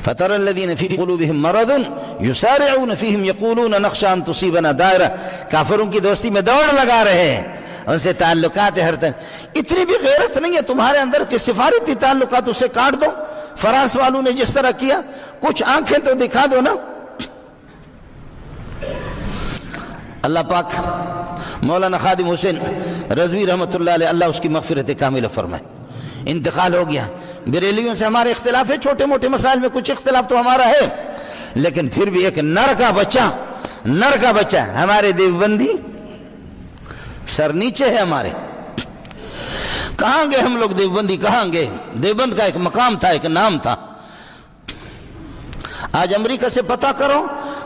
فترى الذين في قلوبهم مرض يسارعون فيهم يقولون نخشى ان تصيبنا دائرہ، کافروں کی دوستی میں دوڑ لگا رہے ہیں، ان سے تعلقات ہر طرح۔ اتنی بھی غیرت نہیں ہے تمہارے اندر کہ سفارتی تعلقات اسے کاٹ دو، فرانس والوں نے جس طرح کیا، کچھ آنکھیں تو دکھا دو نا۔ اللہ پاک مولانا خادم حسین رضوی رحمۃ اللہ علیہ، اللہ اس کی مغفرت کاملہ فرمائے، انتقال ہو گیا۔ بریلیوں سے ہمارے اختلاف ہے، چھوٹے موٹے مسائل میں کچھ اختلاف تو ہمارا ہے، لیکن پھر بھی ایک نر کا بچہ ہمارے دیوبندی سر نیچے ہے ہمارے۔ کہاں گئے ہم لوگ دیوبندی، کہاں گئے؟ دیوبند کا ایک مقام تھا، ایک نام تھا۔ آج امریکہ سے پتہ کرو،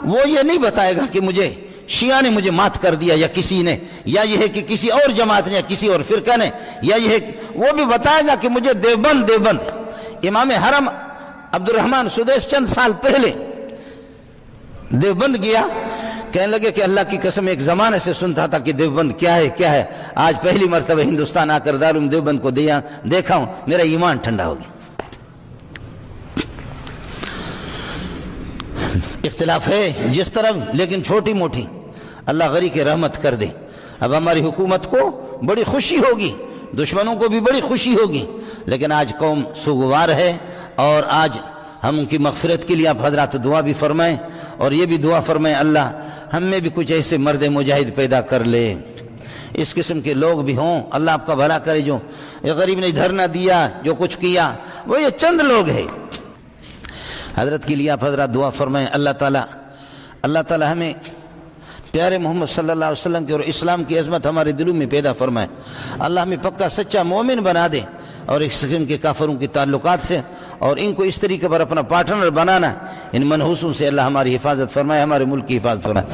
وہ یہ نہیں بتائے گا کہ مجھے شیعہ نے مجھے مات کر دیا یا کسی نے، یا یہ ہے کہ کسی اور جماعت نے یا کسی اور فرقہ نے، یا یہ ہے وہ بھی بتائے گا کہ مجھے دیوبند۔ امام حرم عبد الرحمن سدیس چند سال پہلے دیوبند گیا، کہنے لگے کہ اللہ کی قسم ایک زمانے سے سنتا تھا کہ دیوبند کیا ہے، آج پہلی مرتبہ ہندوستان آ کر دارالعلوم دیوبند کو دیکھا ہوں، میرا ایمان ٹھنڈا ہو گیا۔ اختلاف ہے جس طرح، لیکن چھوٹی موٹی اللہ غری کے رحمت کر دے۔ اب ہماری حکومت کو بڑی خوشی ہوگی، دشمنوں کو بھی بڑی خوشی ہوگی، لیکن آج قوم سوگوار ہے، اور آج ہم ان کی مغفرت کے لیے آپ حضرات دعا بھی فرمائیں، اور یہ بھی دعا فرمائیں اللہ ہم میں بھی کچھ ایسے مرد مجاہد پیدا کر لے، اس قسم کے لوگ بھی ہوں، اللہ آپ کا بھلا کرے۔ جو یہ غریب نے دھرنا دیا، جو کچھ کیا، وہ یہ چند لوگ ہیں۔ حضرت کے لیے آپ حضرات دعا فرمائیں، اللہ تعالیٰ ہمیں پیارے محمد صلی اللہ علیہ وسلم کی اور اسلام کی عظمت ہمارے دلوں میں پیدا فرمائے، اللہ ہمیں پکا سچا مومن بنا دے، اور اس قسم کے کافروں کے تعلقات سے اور ان کو اس طریقے پر اپنا پارٹنر بنانا، ان منحوسوں سے اللہ ہماری حفاظت فرمائے، ہمارے ملک کی حفاظت فرمائے۔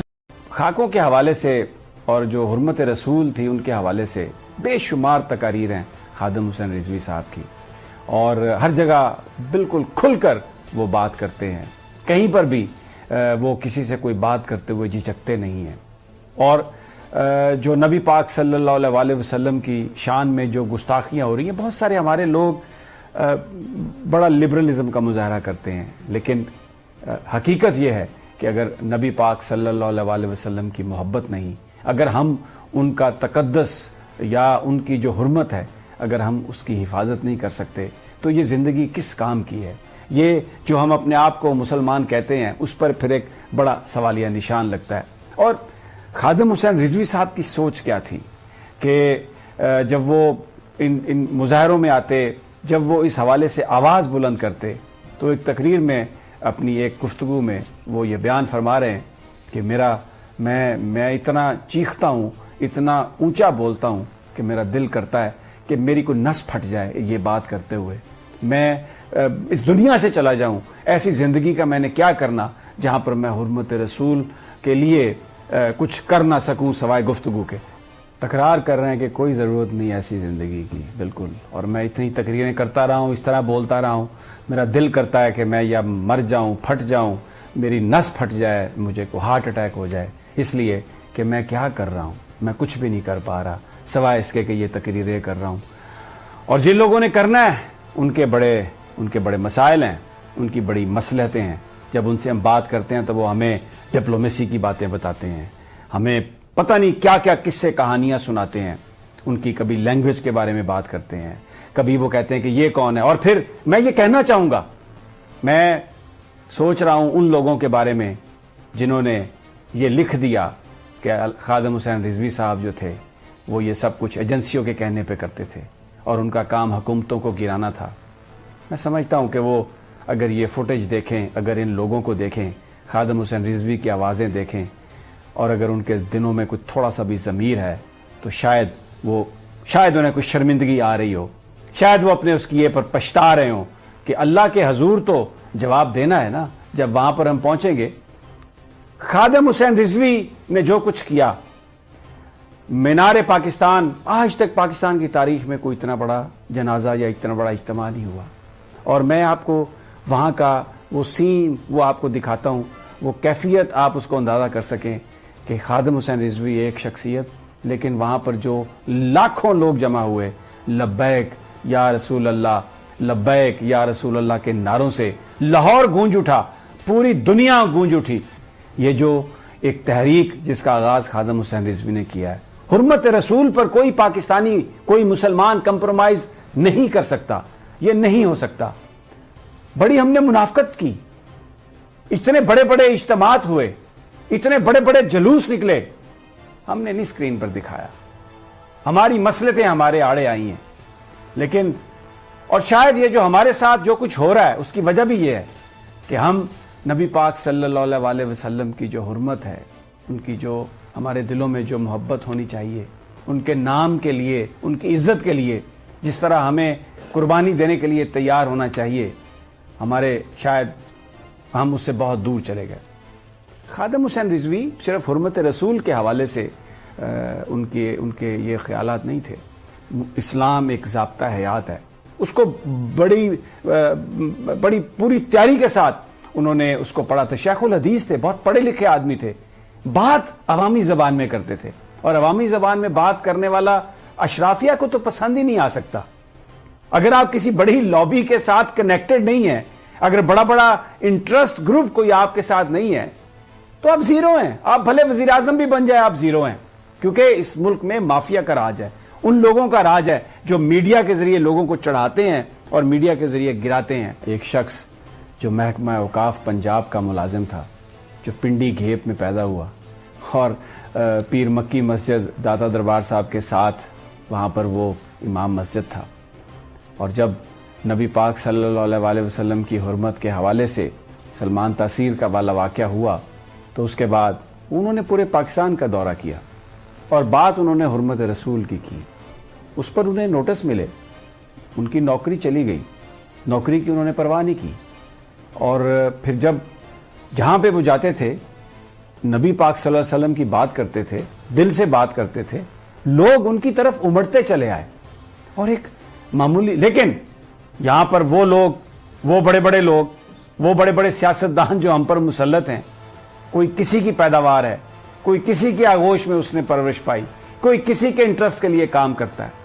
خاکوں کے حوالے سے اور جو حرمت رسول تھی ان کے حوالے سے بے شمار تقاریر ہیں خادم حسین رضوی صاحب کی، اور ہر جگہ بالکل کھل کر وہ بات کرتے ہیں، کہیں پر بھی وہ کسی سے کوئی بات کرتے ہوئے جھجکتے نہیں ہیں۔ اور جو نبی پاک صلی اللہ علیہ وسلم کی شان میں جو گستاخیاں ہو رہی ہیں، بہت سارے ہمارے لوگ بڑا لبرلزم کا مظاہرہ کرتے ہیں، لیکن حقیقت یہ ہے کہ اگر نبی پاک صلی اللہ علیہ وسلم کی محبت نہیں، اگر ہم ان کا تقدس یا ان کی جو حرمت ہے اگر ہم اس کی حفاظت نہیں کر سکتے، تو یہ زندگی کس کام کی ہے؟ یہ جو ہم اپنے آپ کو مسلمان کہتے ہیں، اس پر پھر ایک بڑا سوالیہ نشان لگتا ہے۔ اور خادم حسین رضوی صاحب کی سوچ کیا تھی کہ جب وہ ان مظاہروں میں آتے، جب وہ اس حوالے سے آواز بلند کرتے، تو ایک تقریر میں اپنی ایک گفتگو میں وہ یہ بیان فرما رہے ہیں کہ میں اتنا چیختا ہوں، اتنا اونچا بولتا ہوں کہ میرا دل کرتا ہے کہ میری کوئی نس پھٹ جائے یہ بات کرتے ہوئے، میں اس دنیا سے چلا جاؤں۔ ایسی زندگی کا میں نے کیا کرنا جہاں پر میں حرمت رسول کے لیے کچھ کر نہ سکوں سوائے گفتگو کے۔ تکرار کر رہے ہیں کہ کوئی ضرورت نہیں ایسی زندگی کی، بالکل، اور میں اتنی تقریریں کرتا رہا ہوں، اس طرح بولتا رہا ہوں، میرا دل کرتا ہے کہ میں یا مر جاؤں، پھٹ جاؤں، میری نس پھٹ جائے، مجھے کو ہارٹ اٹیک ہو جائے، اس لیے کہ میں کیا کر رہا ہوں، میں کچھ بھی نہیں کر پا رہا سوائے اس کے کہ یہ تقریریں کر رہا ہوں۔ اور جن لوگوں نے کرنا ہے ان کے بڑے مسائل ہیں، ان کی بڑی مصلحتیں ہیں، جب ان سے ہم بات کرتے ہیں تو وہ ہمیں ڈپلومیسی کی باتیں بتاتے ہیں، ہمیں پتہ نہیں کیا کیا قصے کہانیاں سناتے ہیں، ان کی کبھی لینگویج کے بارے میں بات کرتے ہیں، کبھی وہ کہتے ہیں کہ یہ کون ہے۔ اور پھر میں یہ کہنا چاہوں گا، میں سوچ رہا ہوں ان لوگوں کے بارے میں جنہوں نے یہ لکھ دیا کہ خادم حسین رضوی صاحب جو تھے وہ یہ سب کچھ ایجنسیوں کے کہنے پہ کرتے تھے اور ان کا کام حکومتوں کو گرانا تھا۔ میں سمجھتا ہوں کہ وہ اگر یہ فوٹیج دیکھیں، اگر ان لوگوں کو دیکھیں، خادم حسین رضوی کی آوازیں دیکھیں، اور اگر ان کے دنوں میں کچھ تھوڑا سا بھی ضمیر ہے، تو شاید انہیں کچھ شرمندگی آ رہی ہو، شاید وہ اپنے اس کیے پر پچھتا رہے ہوں کہ اللہ کے حضور تو جواب دینا ہے نا جب وہاں پر ہم پہنچیں گے۔ خادم حسین رضوی نے جو کچھ کیا، مینار پاکستان، آج تک پاکستان کی تاریخ میں کوئی اتنا بڑا جنازہ یا اتنا بڑا اجتماع نہیں ہوا، اور میں آپ کو وہاں کا وہ سین وہ آپ کو دکھاتا ہوں، وہ کیفیت آپ اس کو اندازہ کر سکیں کہ خادم حسین رضوی ایک شخصیت، لیکن وہاں پر جو لاکھوں لوگ جمع ہوئے، لبیک یا رسول اللہ، لبیک یا رسول اللہ کے نعروں سے لاہور گونج اٹھا، پوری دنیا گونج اٹھی۔ یہ جو ایک تحریک جس کا آغاز خادم حسین رضوی نے کیا ہے، حرمت رسول پر کوئی پاکستانی، کوئی مسلمان کمپرومائز نہیں کر سکتا، یہ نہیں ہو سکتا۔ بڑی ہم نے منافقت کی، اتنے بڑے بڑے اجتماعات ہوئے، اتنے بڑے بڑے جلوس نکلے، ہم نے نہیں اسکرین پر دکھایا، ہماری مصلحتیں ہمارے آڑے آئی ہیں۔ لیکن اور شاید یہ جو ہمارے ساتھ جو کچھ ہو رہا ہے اس کی وجہ بھی یہ ہے کہ ہم نبی پاک صلی اللہ علیہ وسلم کی جو حرمت ہے، ان کی جو ہمارے دلوں میں جو محبت ہونی چاہیے، ان کے نام کے لیے، ان کی عزت کے لیے جس طرح ہمیں قربانی دینے کے لیے تیار ہونا چاہیے، ہمارے شاید ہم اس سے بہت دور چلے گئے۔ خادم حسین رضوی صرف حرمت رسول کے حوالے سے ان کے یہ خیالات نہیں تھے۔ اسلام ایک ضابطہ حیات ہے، اس کو بڑی پوری تیاری کے ساتھ انہوں نے اس کو پڑھا تھا۔ شیخ الحدیث تھے، بہت پڑھے لکھے آدمی تھے، بات عوامی زبان میں کرتے تھے، اور عوامی زبان میں بات کرنے والا اشرافیہ کو تو پسند ہی نہیں آ سکتا۔ اگر آپ کسی بڑی لابی کے ساتھ کنیکٹڈ نہیں ہیں، اگر بڑا بڑا انٹرسٹ گروپ کوئی آپ کے ساتھ نہیں ہے تو آپ زیرو ہیں۔ آپ بھلے وزیر اعظم بھی بن جائے، آپ زیرو ہیں، کیونکہ اس ملک میں مافیا کا راج ہے، ان لوگوں کا راج ہے جو میڈیا کے ذریعے لوگوں کو چڑھاتے ہیں اور میڈیا کے ذریعے گراتے ہیں۔ ایک شخص جو محکمہ اوقاف پنجاب کا ملازم تھا، جو پنڈی گھیپ میں پیدا ہوا اور پیر مکی مسجد داتا دربار صاحب کے ساتھ وہاں پر وہ امام مسجد تھا، اور جب نبی پاک صلی اللہ علیہ وسلم کی حرمت کے حوالے سے سلمان تاثیر کا والا واقعہ ہوا تو اس کے بعد انہوں نے پورے پاکستان کا دورہ کیا اور بات انہوں نے حرمت رسول کی اس پر انہیں نوٹس ملے، ان کی نوکری چلی گئی، نوکری کی انہوں نے پرواہ نہیں کی، اور پھر جب جہاں پہ وہ جاتے تھے نبی پاک صلی اللہ علیہ وسلم کی بات کرتے تھے، دل سے بات کرتے تھے، لوگ ان کی طرف امڑتے چلے آئے۔ اور ایک معمولی، لیکن یہاں پر وہ لوگ، وہ بڑے بڑے لوگ، وہ بڑے بڑے سیاستدان جو ہم پر مسلط ہیں، کوئی کسی کی پیداوار ہے، کوئی کسی کی آغوش میں اس نے پرورش پائی، کوئی کسی کے انٹرسٹ کے لیے کام کرتا ہے،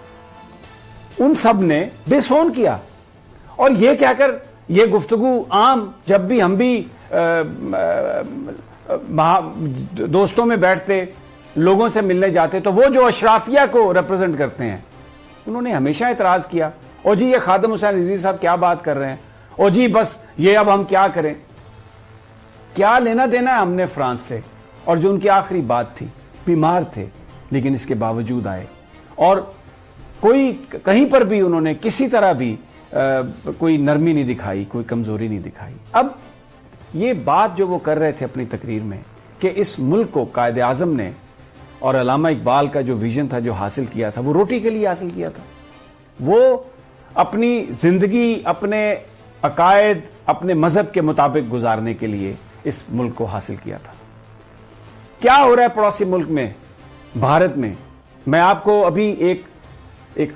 ان سب نے ڈس اون کیا، اور یہ کہہ کر یہ گفتگو عام جب بھی ہم بھی دوستوں میں بیٹھتے، لوگوں سے ملنے جاتے، تو وہ جو اشرافیہ کو ریپرزینٹ کرتے ہیں انہوں نے ہمیشہ اعتراض کیا، او جی یہ خادم حسین رضوی صاحب کیا بات کر رہے ہیں، او جی بس یہ اب ہم کیا کریں۔ کیا لینا دینا ہے ہم نے فرانس سے؟ اور جو ان کی آخری بات تھی، بیمار تھے لیکن اس کے باوجود آئے، اور کوئی کہیں پر بھی انہوں نے کسی طرح بھی کوئی نرمی نہیں دکھائی، کوئی کمزوری نہیں دکھائی۔ اب یہ بات جو وہ کر رہے تھے اپنی تقریر میں کہ اس ملک کو قائد اعظم نے اور علامہ اقبال کا جو ویژن تھا، جو حاصل کیا تھا، وہ روٹی کے لیے حاصل کیا تھا، وہ اپنی زندگی اپنے عقائد، اپنے مذہب کے مطابق گزارنے کے لیے اس ملک کو حاصل کیا تھا۔ کیا ہو رہا ہے پڑوسی ملک میں، بھارت میں؟ میں آپ کو ابھی ایک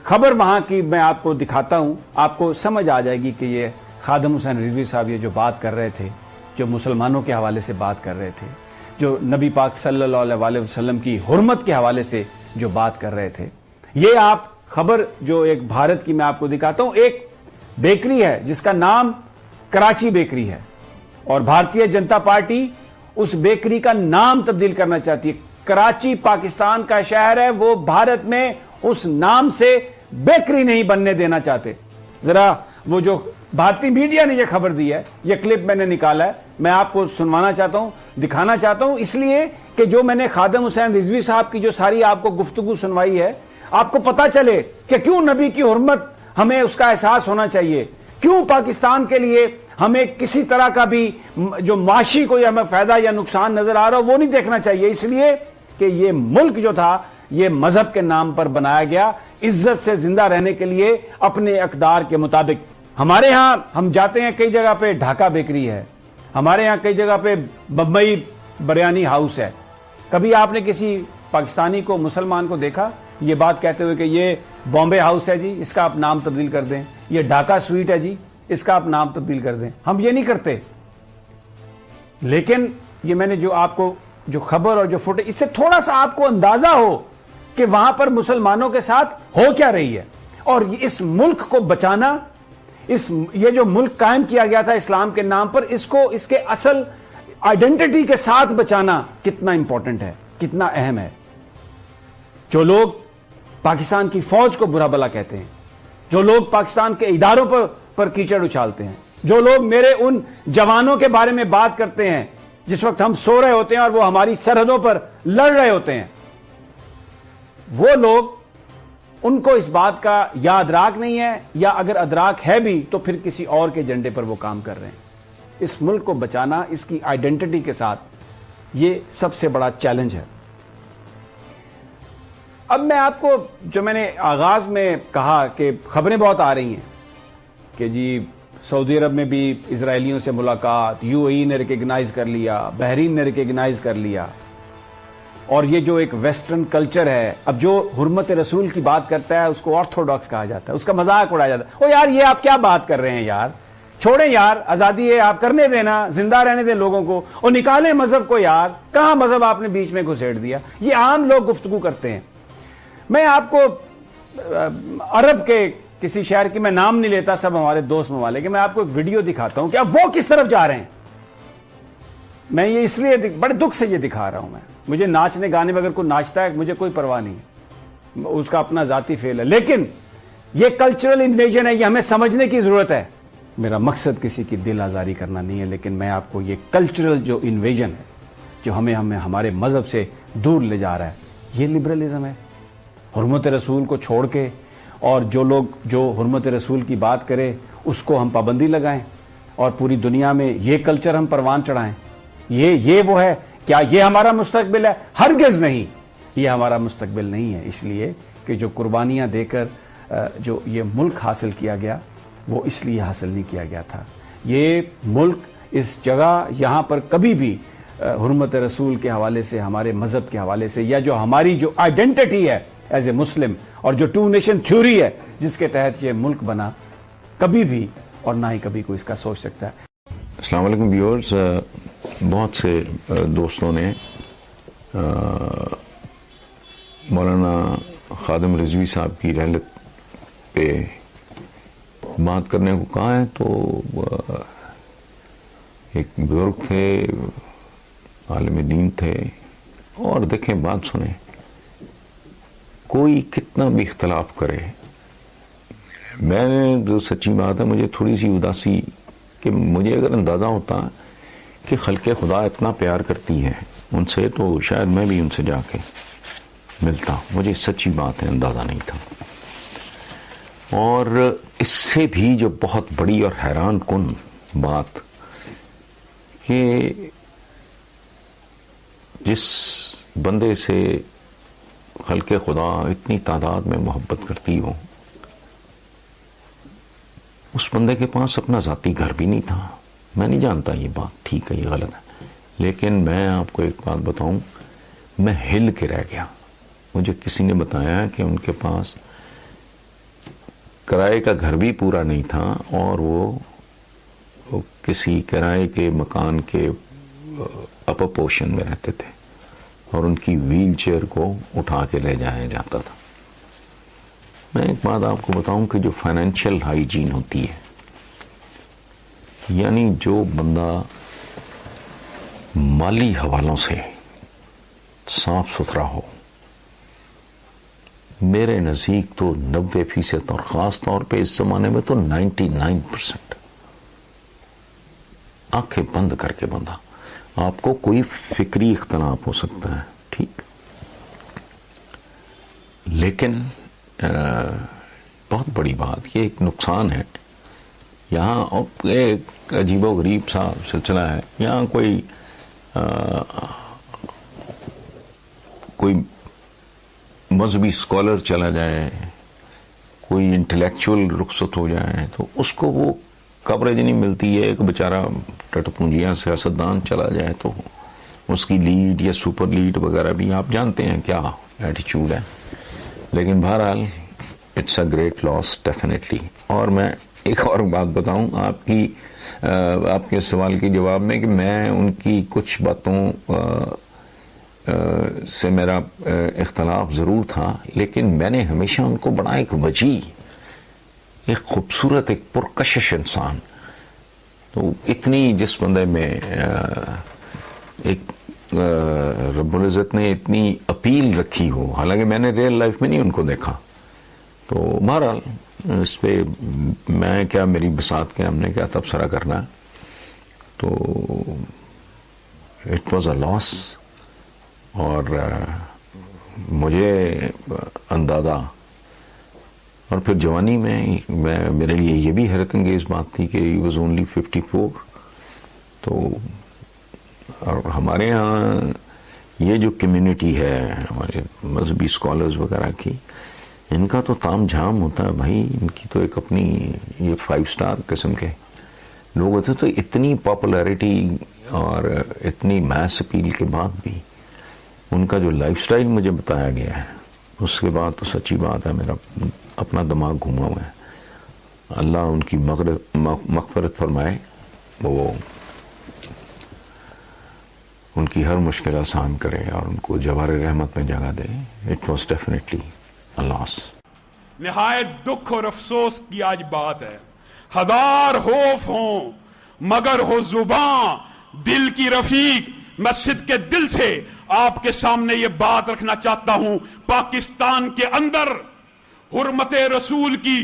خبر وہاں کی میں آپ کو دکھاتا ہوں، آپ کو سمجھ آ جائے گی کہ یہ خادم حسین رضوی صاحب یہ جو بات کر رہے تھے، جو مسلمانوں کے حوالے سے بات کر رہے تھے، جو نبی پاک صلی اللہ علیہ وسلم کی حرمت کے حوالے سے جو بات کر رہے تھے، یہ آپ خبر جو ایک بھارت کی میں آپ کو دکھاتا ہوں۔ ایک بیکری ہے جس کا نام کراچی بیکری ہے، اور بھارتیہ جنتا پارٹی اس بیکری کا نام تبدیل کرنا چاہتی ہے۔ کراچی پاکستان کا شہر ہے، وہ بھارت میں اس نام سے بیکری نہیں بننے دینا چاہتے۔ ذرا وہ جو بھارتی میڈیا نے یہ خبر دی ہے، یہ کلپ میں نے نکالا ہے، میں آپ کو سنوانا چاہتا ہوں، دکھانا چاہتا ہوں، اس لیے کہ جو میں نے خادم حسین رضوی صاحب کی جو ساری آپ کو گفتگو سنوائی ہے، آپ کو پتا چلے کہ کیوں نبی کی حرمت ہمیں اس کا احساس ہونا چاہیے، کیوں پاکستان کے لیے ہمیں کسی طرح کا بھی جو معاشی کوئی ہمیں فائدہ یا نقصان نظر آ رہا وہ نہیں دیکھنا چاہیے، اس لیے کہ یہ ملک جو تھا یہ مذہب کے نام پر بنایا گیا، عزت سے زندہ رہنے کے لیے اپنے اقدار کے مطابق۔ ہمارے ہاں ہم جاتے ہیں، کئی جگہ پہ ڈھاکہ بیکری ہے، ہمارے ہاں کئی جگہ پہ بمبئی بریانی ہاؤس ہے۔ کبھی آپ نے کسی پاکستانی کو، مسلمان کو دیکھا یہ بات کہتے ہوئے کہ یہ بامبے ہاؤس ہے جی، اس کا آپ نام تبدیل کر دیں، یہ ڈھاکہ سویٹ ہے جی، اس کا آپ نام تبدیل کر دیں؟ ہم یہ نہیں کرتے۔ لیکن یہ میں نے جو آپ کو جو خبر اور جو فوٹو، اس سے تھوڑا سا آپ کو اندازہ ہو کہ وہاں پر مسلمانوں کے ساتھ ہو کیا رہی ہے، اور اس ملک کو بچانا، یہ جو ملک قائم کیا گیا تھا اسلام کے نام پر، اس کو اس کے اصل آئیڈینٹی کے ساتھ بچانا کتنا امپورٹنٹ ہے، کتنا اہم ہے۔ جو لوگ پاکستان کی فوج کو برا بھلا کہتے ہیں، جو لوگ پاکستان کے اداروں پر کیچڑ اچھالتے ہیں، جو لوگ میرے ان جوانوں کے بارے میں بات کرتے ہیں جس وقت ہم سو رہے ہوتے ہیں اور وہ ہماری سرحدوں پر لڑ رہے ہوتے ہیں، وہ لوگ، ان کو اس بات کا یا ادراک نہیں ہے، یا اگر ادراک ہے بھی تو پھر کسی اور کے ایجنڈے پر وہ کام کر رہے ہیں۔ اس ملک کو بچانا اس کی آئیڈینٹی کے ساتھ یہ سب سے بڑا چیلنج ہے۔ اب میں آپ کو، جو میں نے آغاز میں کہا کہ خبریں بہت آ رہی ہیں کہ جی سعودی عرب میں بھی اسرائیلیوں سے ملاقات، یو اے ای نے ریکگنائز کر لیا، بحرین نے ریکگنائز کر لیا، اور یہ جو ایک ویسٹرن کلچر ہے، اب جو حرمت رسول کی بات کرتا ہے اس کو آرتھوڈاکس کہا جاتا ہے، اس کا مذاق اڑایا جاتا ہے۔ او یار یہ آپ کیا بات کر رہے ہیں یار، چھوڑیں یار، آزادی ہے، آپ کرنے دینا، زندہ رہنے دیں لوگوں کو، اور نکالیں مذہب کو یار، کہاں مذہب آپ نے بیچ میں گھسیٹ دیا۔ یہ عام لوگ گفتگو کرتے ہیں۔ میں آپ کو عرب کے کسی شہر کی، میں نام نہیں لیتا، سب ہمارے دوست ممالک، میں آپ کو ایک ویڈیو دکھاتا ہوں کہ اب وہ کس طرف جا رہے ہیں۔ میں یہ اس لیے بڑے دکھ سے یہ دکھا رہا ہوں۔ مجھے ناچنے گانے میں اگر کوئی ناچتا ہے مجھے کوئی پرواہ نہیں ہے، اس کا اپنا ذاتی فعل ہے، لیکن یہ کلچرل انویژن ہے، یہ ہمیں سمجھنے کی ضرورت ہے۔ میرا مقصد کسی کی دل آزاری کرنا نہیں ہے، لیکن میں آپ کو یہ کلچرل جو انویژن ہے، جو ہمیں ہمارے مذہب سے دور لے جا رہا ہے، یہ لبرلزم ہے۔ حرمت رسول کو چھوڑ کے، اور جو لوگ جو حرمت رسول کی بات کرے اس کو ہم پابندی لگائیں، اور پوری دنیا میں یہ کلچر ہم پروان چڑھائیں، یہ وہ ہے؟ کیا یہ ہمارا مستقبل ہے؟ ہرگز نہیں، یہ ہمارا مستقبل نہیں ہے۔ اس لیے کہ جو قربانیاں دے کر جو یہ ملک حاصل کیا گیا، وہ اس لیے حاصل نہیں کیا گیا تھا۔ یہ ملک، اس جگہ، یہاں پر کبھی بھی حرمت رسول کے حوالے سے، ہمارے مذہب کے حوالے سے، یا جو ہماری جو آئیڈینٹی ہے ایز اے مسلم، اور جو ٹو نیشن تھیوری ہے جس کے تحت یہ ملک بنا، کبھی بھی اور نہ ہی کبھی کوئی اس کا سوچ سکتا ہے۔ السلام علیکم ویورز، بہت سے دوستوں نے مولانا خادم رضوی صاحب کی رحلت پہ بات کرنے کو کہا ہے، تو ایک بزرگ تھے، عالم دین تھے، اور دیکھیں بات سنیں، کوئی کتنا بھی اختلاف کرے، میں نے جو سچی بات ہے، مجھے تھوڑی سی اداسی کہ مجھے اگر اندازہ ہوتا کہ خلق خدا اتنا پیار کرتی ہے ان سے، تو شاید میں بھی ان سے جا کے ملتا۔ مجھے سچی بات ہے اندازہ نہیں تھا۔ اور اس سے بھی جو بہت بڑی اور حیران کن بات کہ جس بندے سے خلق خدا اتنی تعداد میں محبت کرتی ہو، اس بندے کے پاس اپنا ذاتی گھر بھی نہیں تھا۔ میں نہیں جانتا یہ بات ٹھیک ہے یہ غلط ہے، لیکن میں آپ کو ایک بات بتاؤں، میں ہل کے رہ گیا۔ مجھے کسی نے بتایا کہ ان کے پاس کرائے کا گھر بھی پورا نہیں تھا، اور وہ کسی کرائے کے مکان کے اپر پورشن میں رہتے تھے، اور ان کی ویل چیئر کو اٹھا کے لے جایا جاتا تھا۔ میں ایک بات آپ کو بتاؤں کہ جو فائنینشیل ہائیجین ہوتی ہے، یعنی جو بندہ مالی حوالوں سے صاف ستھرا ہو، میرے نزدیک تو 90%، اور خاص طور پہ اس زمانے میں تو 99%، آنکھیں بند کر کے بندہ، آپ کو کوئی فکری اختلاف ہو سکتا ہے، ٹھیک، لیکن بہت بڑی بات، یہ ایک نقصان ہے۔ یہاں ایک عجیب و غریب سا سلسلہ ہے، یہاں کوئی مذہبی اسکالر چلا جائے، کوئی انٹلیکچول رخصت ہو جائے، تو اس کو وہ کوریج نہیں ملتی ہے۔ ایک بیچارہ ٹٹ پونجیاں سیاستدان چلا جائے تو اس کی لیڈ یا سپر لیڈ وغیرہ بھی آپ جانتے ہیں کیا ایٹیچیوڈ ہے، لیکن بہرحال it's a great loss definitely. اور میں ایک اور بات بتاؤں آپ کے سوال کے جواب میں، کہ میں ان کی کچھ باتوں سے میرا اختلاف ضرور تھا، لیکن میں نے ہمیشہ ان کو بڑا ایک وجیح ایک خوبصورت ایک پرکشش انسان. تو اتنی جس بندے میں ایک رب العزت نے اتنی اپیل رکھی ہو، حالانکہ میں نے ریئل لائف میں نہیں ان کو دیکھا. تو بہرحال اس پہ میں کیا، میری بساط کے ہم نے کیا تبصرہ کرنا. تو اٹ واز اے لاس. اور مجھے اندازہ، اور پھر جوانی میں میرے لیے یہ بھی حیرت انگیز بات تھی کہ ہی واز اونلی 54. تو اور ہمارے ہاں یہ جو کمیونٹی ہے ہمارے مذہبی اسکالرز وغیرہ کی، ان کا تو تام جھام ہوتا ہے بھائی. ان کی تو ایک اپنی یہ 5 اسٹار قسم کے لوگ ہوتے. تو اتنی پاپولیرٹی اور اتنی میس اپیل کے بعد بھی ان کا جو لائف سٹائل مجھے بتایا گیا ہے، اس کے بعد تو سچی بات ہے میرا اپنا دماغ گھوما ہوا ہے. اللہ ان کی مغفرت فرمائے، وہ ان کی ہر مشکل آسان کرے اور ان کو جوہر رحمت میں جگہ دے. اٹ واز ڈیفینیٹلی اے لاس. نہایت دکھ اور افسوس کی آج بات ہے. ہزار خوف ہوں مگر ہو زباں دل کی رفیق. مسجد کے دل سے آپ کے سامنے یہ بات رکھنا چاہتا ہوں، پاکستان کے اندر حرمت رسول کی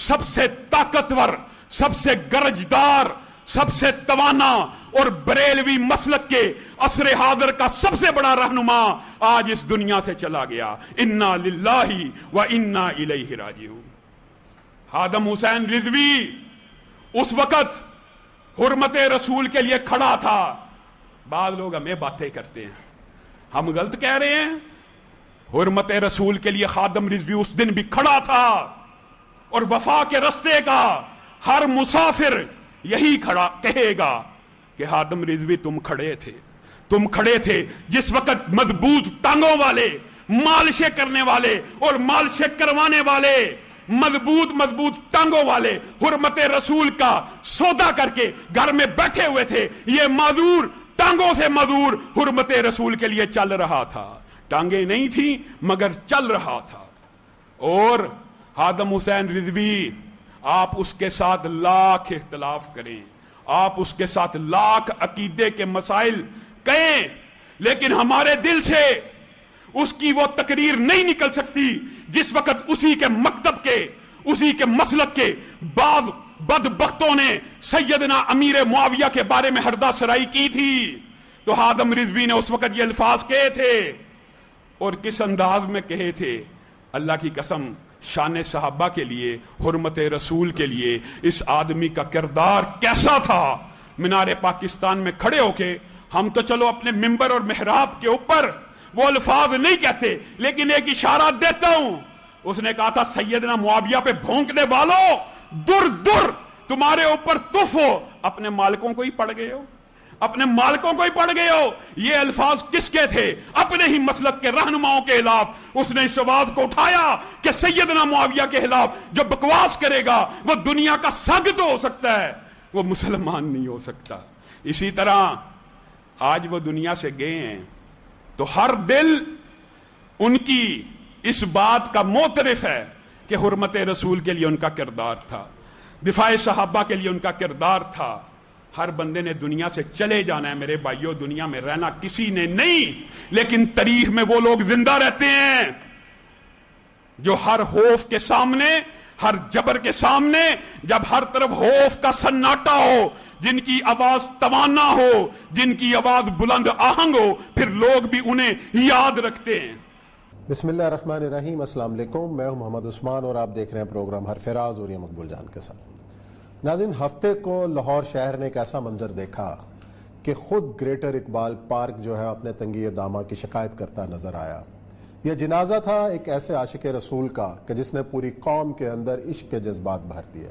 سب سے طاقتور، سب سے گرجدار، سب سے توانا اور بریلوی مسلک کے عصر حاضر کا سب سے بڑا رہنما آج اس دنیا سے چلا گیا. انا للہ و انا الیہ راجعون. خادم حسین رضوی اس وقت حرمت رسول کے لیے کھڑا تھا. بعض لوگ ہمیں باتیں کرتے ہیں، ہم غلط کہہ رہے ہیں. حرمت رسول کے لیے خادم رضوی اس دن بھی کھڑا تھا. اور وفا کے رستے کا ہر مسافر یہی کھڑا کہے گا کہ خادم رضوی تم کھڑے تھے جس وقت مضبوط ٹانگوں والے، مالشیں کرنے والے اور مالشیں کروانے والے، مضبوط ٹانگوں والے حرمت رسول کا سودا کر کے گھر میں بیٹھے ہوئے تھے. یہ معذور ٹانگوں سے معذور حرمت رسول کے لیے چل رہا تھا. ٹانگیں نہیں تھیں مگر چل رہا تھا. اور خادم حسین رضوی، آپ اس کے ساتھ لاکھ اختلاف کریں، آپ اس کے ساتھ لاکھ عقیدے کے مسائل کہیں، لیکن ہمارے دل سے اس کی وہ تقریر نہیں نکل سکتی جس وقت اسی کے مکتب کے، اسی کے مسلک کے بعض بدبختوں نے سیدنا امیر معاویہ کے بارے میں ہردہ سرائی کی تھی. تو خادم رضوی نے اس وقت یہ الفاظ کہے تھے، اور کس انداز میں کہے تھے. اللہ کی قسم، شان صحابہ کے لیے، حرمت رسول کے لیے اس آدمی کا کردار کیسا تھا. مینار پاکستان میں کھڑے ہو کے ہم تو چلو اپنے ممبر اور محراب کے اوپر وہ الفاظ نہیں کہتے، لیکن ایک اشارہ دیتا ہوں. اس نے کہا تھا سیدنا معاویہ پہ بھونکنے والوں، در تمہارے اوپر تف ہو. اپنے مالکوں کو ہی پڑ گئے ہو، اپنے مالکوں کو ہی پڑ گئے ہو. یہ الفاظ کس کے تھے؟ اپنے ہی مسلک کے رہنماؤں کے خلاف. اس نے اس آواز کو اٹھایا کہ سیدنا معاویہ کے خلاف جو بکواس کرے گا وہ دنیا کا سگ تو ہو سکتا ہے، وہ مسلمان نہیں ہو سکتا. اسی طرح آج وہ دنیا سے گئے ہیں تو ہر دل ان کی اس بات کا معترف ہے کہ حرمت رسول کے لیے ان کا کردار تھا، دفاع صحابہ کے لیے ان کا کردار تھا. ہر بندے نے دنیا سے چلے جانا ہے میرے بھائیوں، دنیا میں رہنا کسی نے نہیں، لیکن تاریخ میں وہ لوگ زندہ رہتے ہیں جو ہر خوف کے سامنے، ہر جبر کے سامنے، جب ہر طرف خوف کا سناٹا ہو، جن کی آواز توانا ہو، جن کی آواز بلند آہنگ ہو، پھر لوگ بھی انہیں یاد رکھتے ہیں. بسم اللہ الرحمن الرحیم. السلام علیکم، میں ہوں محمد عثمان اور آپ دیکھ رہے ہیں پروگرام حرفراز اور یہ مقبول جان کے ساتھ. ناظرین، ہفتے کو لاہور شہر نے ایک ایسا منظر دیکھا کہ خود گریٹر اقبال پارک جو ہے اپنے تنگی دامہ کی شکایت کرتا نظر آیا. یہ جنازہ تھا ایک ایسے عاشق رسول کا کہ جس نے پوری قوم کے اندر عشق کے جذبات بھر دیے.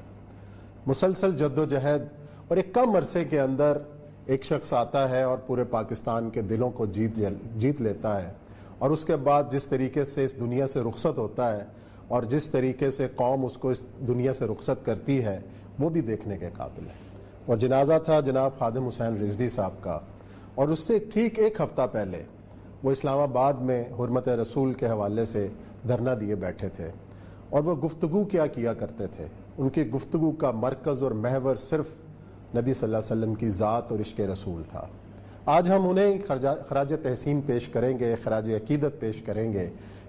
مسلسل جد و جہد اور ایک کم عرصے کے اندر ایک شخص آتا ہے اور پورے پاکستان کے دلوں کو جیت لیتا ہے، اور اس کے بعد جس طریقے سے اس دنیا سے رخصت ہوتا ہے اور جس طریقے سے قوم اس کو اس دنیا سے رخصت کرتی ہے وہ بھی دیکھنے کے قابل ہے. اور جنازہ تھا جناب خادم حسین رضوی صاحب کا، اور اس سے ٹھیک ایک ہفتہ پہلے وہ اسلام آباد میں حرمت رسول کے حوالے سے دھرنا دیے بیٹھے تھے. اور وہ گفتگو کیا کرتے تھے؟ ان کی گفتگو کا مرکز اور محور صرف نبی صلی اللہ علیہ وسلم کی ذات اور عشق رسول تھا۔ آج ہم انہیں خراج تحسین پیش کریں گے، خراج عقیدت پیش کریں گے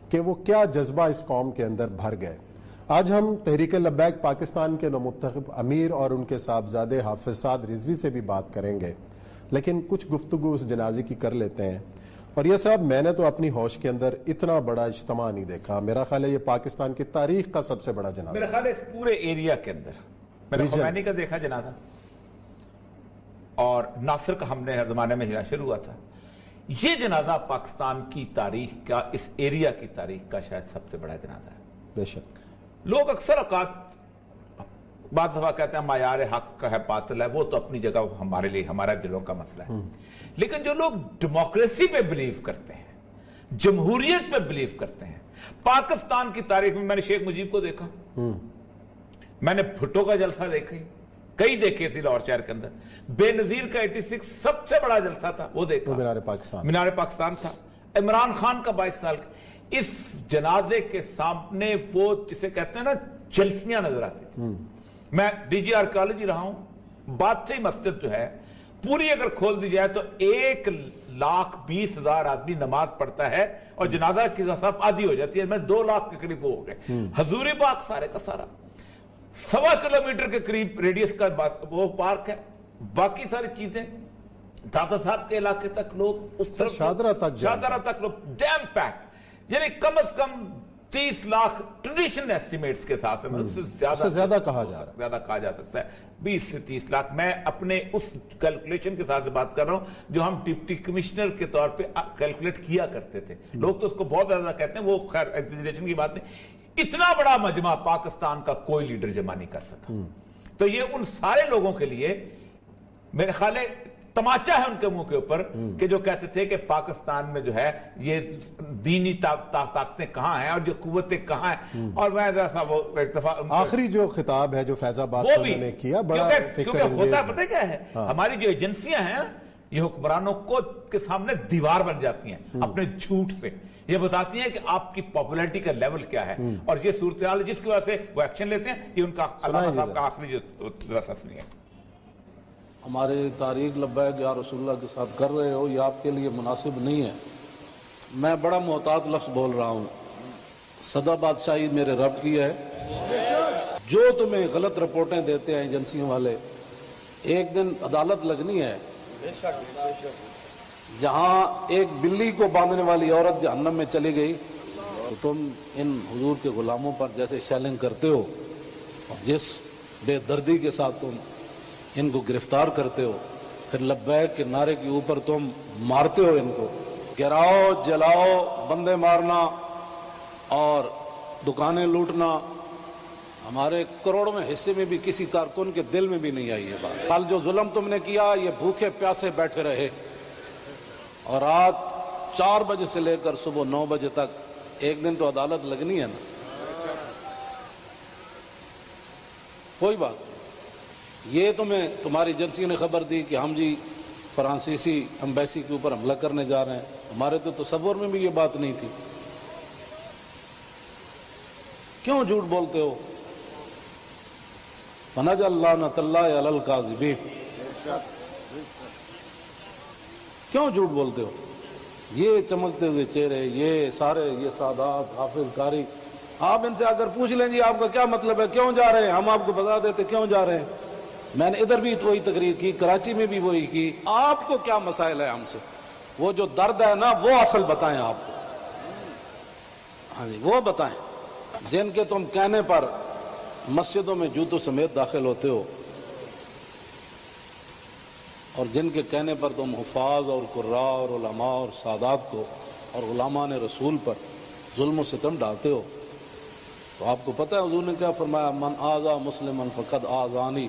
کہ وہ کیا جذبہ اس قوم کے اندر بھر گئے۔ آج ہم تحریک لبیک پاکستان کے نومنتخب امیر اور ان کے صاحبزادے حافظ سعد رضوی سے بھی بات کریں گے، لیکن کچھ گفتگو اس جنازے کی کر لیتے ہیں۔ اور یہ صاحب میں نے تو اپنی ہوش کے اندر اتنا بڑا اجتماع نہیں دیکھا، میرا خیال ہے یہ پاکستان کی تاریخ کا سب سے بڑا جنازہ، میرا خیال ہے اس پورے ایریا کے اندر۔ میں نے خمینی کا دیکھا جنازہ، اور ناصر کا ہم نے ہر زمانے میں جنازہ شروع ہوا تھا۔ یہ جنازہ پاکستان کی تاریخ کا، اس ایریا کی تاریخ کا شاید سب سے بڑا جنازہ ہے۔ بے شک لوگ اکثر اوقات بعض دفعہ کہتے ہیں معیار حق کا ہے باطل ہے، وہ تو اپنی جگہ ہمارے لیے ہمارا دلوں کا مسئلہ ہے، لیکن جو لوگ ڈیموکریسی پہ بلیو کرتے ہیں، جمہوریت پہ بلیو کرتے ہیں، پاکستان کی تاریخ میں میں نے شیخ مجیب کو دیکھا، میں نے بھٹو کا جلسہ دیکھا، کئی دیکھے تھے لاہور شہر کے اندر، بے نظیر کا 86 سب سے بڑا جلسہ تھا، وہ دیکھا، مینار پاکستان تھا، عمران خان کا 22 سال کا۔ اس جنازے کے سامنے وہ جسے کہتے ہیں نا جلسیاں نظر آتی تھی۔ میں ڈی جی آرکیالوجی رہا ہوں، بادشاہی مسجد جو ہے پوری اگر کھول دی جائے تو 1,20,000 آدمی نماز پڑھتا ہے، اور جنازہ کی صف آدھی ہو جاتی ہے، میں 2 لاکھ کے قریب ہو گئے۔ حضور پاک سارے کا سارا 1.25 کلومیٹر کے قریب ریڈیس کا وہ پارک ہے، باقی ساری چیزیں دادا صاحب کے علاقے تک لوگ، اس طرف شادرہ تک لوگ ڈیم پیک، یعنی کم از کم 30 لاکھ ٹریڈیشن ایسٹیمیٹس کے حساب سے، اس سے زیادہ کہا جا سکتا ہے، 20 سے 30 لاکھ۔ میں اپنے اس کیلکولیشن کے ساتھ بات کر رہا ہوں جو ہم ڈپٹی کمشنر کے طور پہ کیلکولیٹ کیا کرتے تھے، لوگ تو اس کو بہت زیادہ کہتے ہیں، وہ خیر ایگزیجریشن کی بات نہیں۔ اتنا بڑا مجمع پاکستان کا کوئی لیڈر جمع نہیں کر سکا، تو یہ ان سارے لوگوں کے لیے میرے خیال ہے تماچا ہے ان کے منہ کے اوپر، کہ جو کہتے تھے کہ پاکستان میں جو ہے یہ دینی طاقتیں کہاں ہیں اور جو قوتیں کہاں ہیں۔ اور میں ذرا سا وہ ایک دفعہ آخری جو خطاب ہے جو فیض آباد سے انہوں نے کیا، بڑا کیونکہ ہوتا پتہ کیا ہے، ہماری جو ایجنسیاں ہیں یہ حکمرانوں کے سامنے دیوار بن جاتی ہیں اپنے جھوٹ سے، یہ بتاتی ہیں کہ آپ کی پاپولیرٹی کا لیول کیا ہے، اور یہ صورتحال جس کی وجہ سے وہ ایکشن لیتے ہیں، یہ ان کا علامہ صاحب کا آخری جو رسمی ہے۔ ہمارے تاریخ لبیک یا رسول اللہ کے ساتھ کر رہے ہو، یہ آپ کے لیے مناسب نہیں ہے۔ میں بڑا محتاط لفظ بول رہا ہوں، سدا بادشاہی میرے رب کی ہے۔ جو تمہیں غلط رپورٹیں دیتے ہیں ایجنسیوں والے، ایک دن عدالت لگنی ہے، جہاں ایک بلی کو باندھنے والی عورت جہنم میں چلی گئی، تو تم ان حضور کے غلاموں پر جیسے شیلنگ کرتے ہو اور جس بے دردی کے ساتھ تم ان کو گرفتار کرتے ہو، پھر لبیک کے نعرے کے اوپر تم مارتے ہو، ان کو گراؤ، جلاؤ، بندے مارنا اور دکانیں لوٹنا، ہمارے کروڑوں میں حصے میں بھی کسی کارکن کے دل میں بھی نہیں آئی یہ بات۔ کل جو ظلم تم نے کیا، یہ بھوکے پیاسے بیٹھے رہے، اور رات 4 بجے سے لے کر صبح 9 بجے تک، ایک دن تو عدالت لگنی ہے نا، کوئی بات نہیں۔ یہ تمہاری ایجنسی نے خبر دی کہ ہم جی فرانسیسی ایمبیسی کے اوپر حملہ کرنے جا رہے ہیں، ہمارے تو تصور میں بھی یہ بات نہیں تھی، کیوں جھوٹ بولتے ہو؟ فَنَجَعَلْ لَعْنَتَ اللَّهِ عَلَى الْكَاذِبِينَ، کیوں جھوٹ بولتے ہو؟ یہ چمکتے ہوئے چہرے، یہ سارے، یہ سادات، حافظ، قاری، آپ ان سے اگر پوچھ لیں جی آپ کا کیا مطلب ہے، کیوں جا رہے ہیں، ہم آپ کو بتا دیتے کیوں جا رہے ہیں۔ میں نے ادھر بھی وہی تقریر کی، کراچی میں بھی وہی کی۔ آپ کو کیا مسائل ہے ہم سے؟ وہ جو درد ہے نا وہ اصل بتائیں آپ کو، ہاں جی وہ بتائیں، جن کے تم کہنے پر مسجدوں میں جوتوں سمیت داخل ہوتے ہو، اور جن کے کہنے پر تم حفاظ اور قراء اور علماء اور سادات کو اور غلامان رسول پر ظلم و ستم ڈالتے ہو۔ تو آپ کو پتہ ہے حضور نے کیا فرمایا، من آذا مسلما فقد آذانی،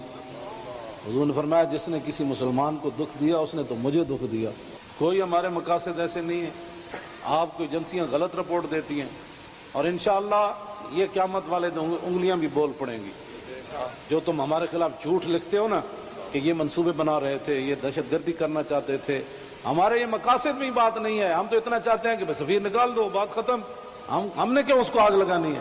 حضور نے فرمایا جس نے کسی مسلمان کو دکھ دیا اس نے تو مجھے دکھ دیا۔ کوئی ہمارے مقاصد ایسے نہیں ہیں، آپ کو ایجنسیاں غلط رپورٹ دیتی ہیں، اور انشاءاللہ یہ قیامت والے دن انگلیاں بھی بول پڑیں گی۔ جو تم ہمارے خلاف جھوٹ لکھتے ہو نا کہ یہ منصوبے بنا رہے تھے، یہ دہشت گردی کرنا چاہتے تھے، ہمارے یہ مقاصد میں بات نہیں ہے، ہم تو اتنا چاہتے ہیں کہ بس سفیر نکال دو، بات ختم، ہم نے کیوں اس کو آگ لگانی ہے؟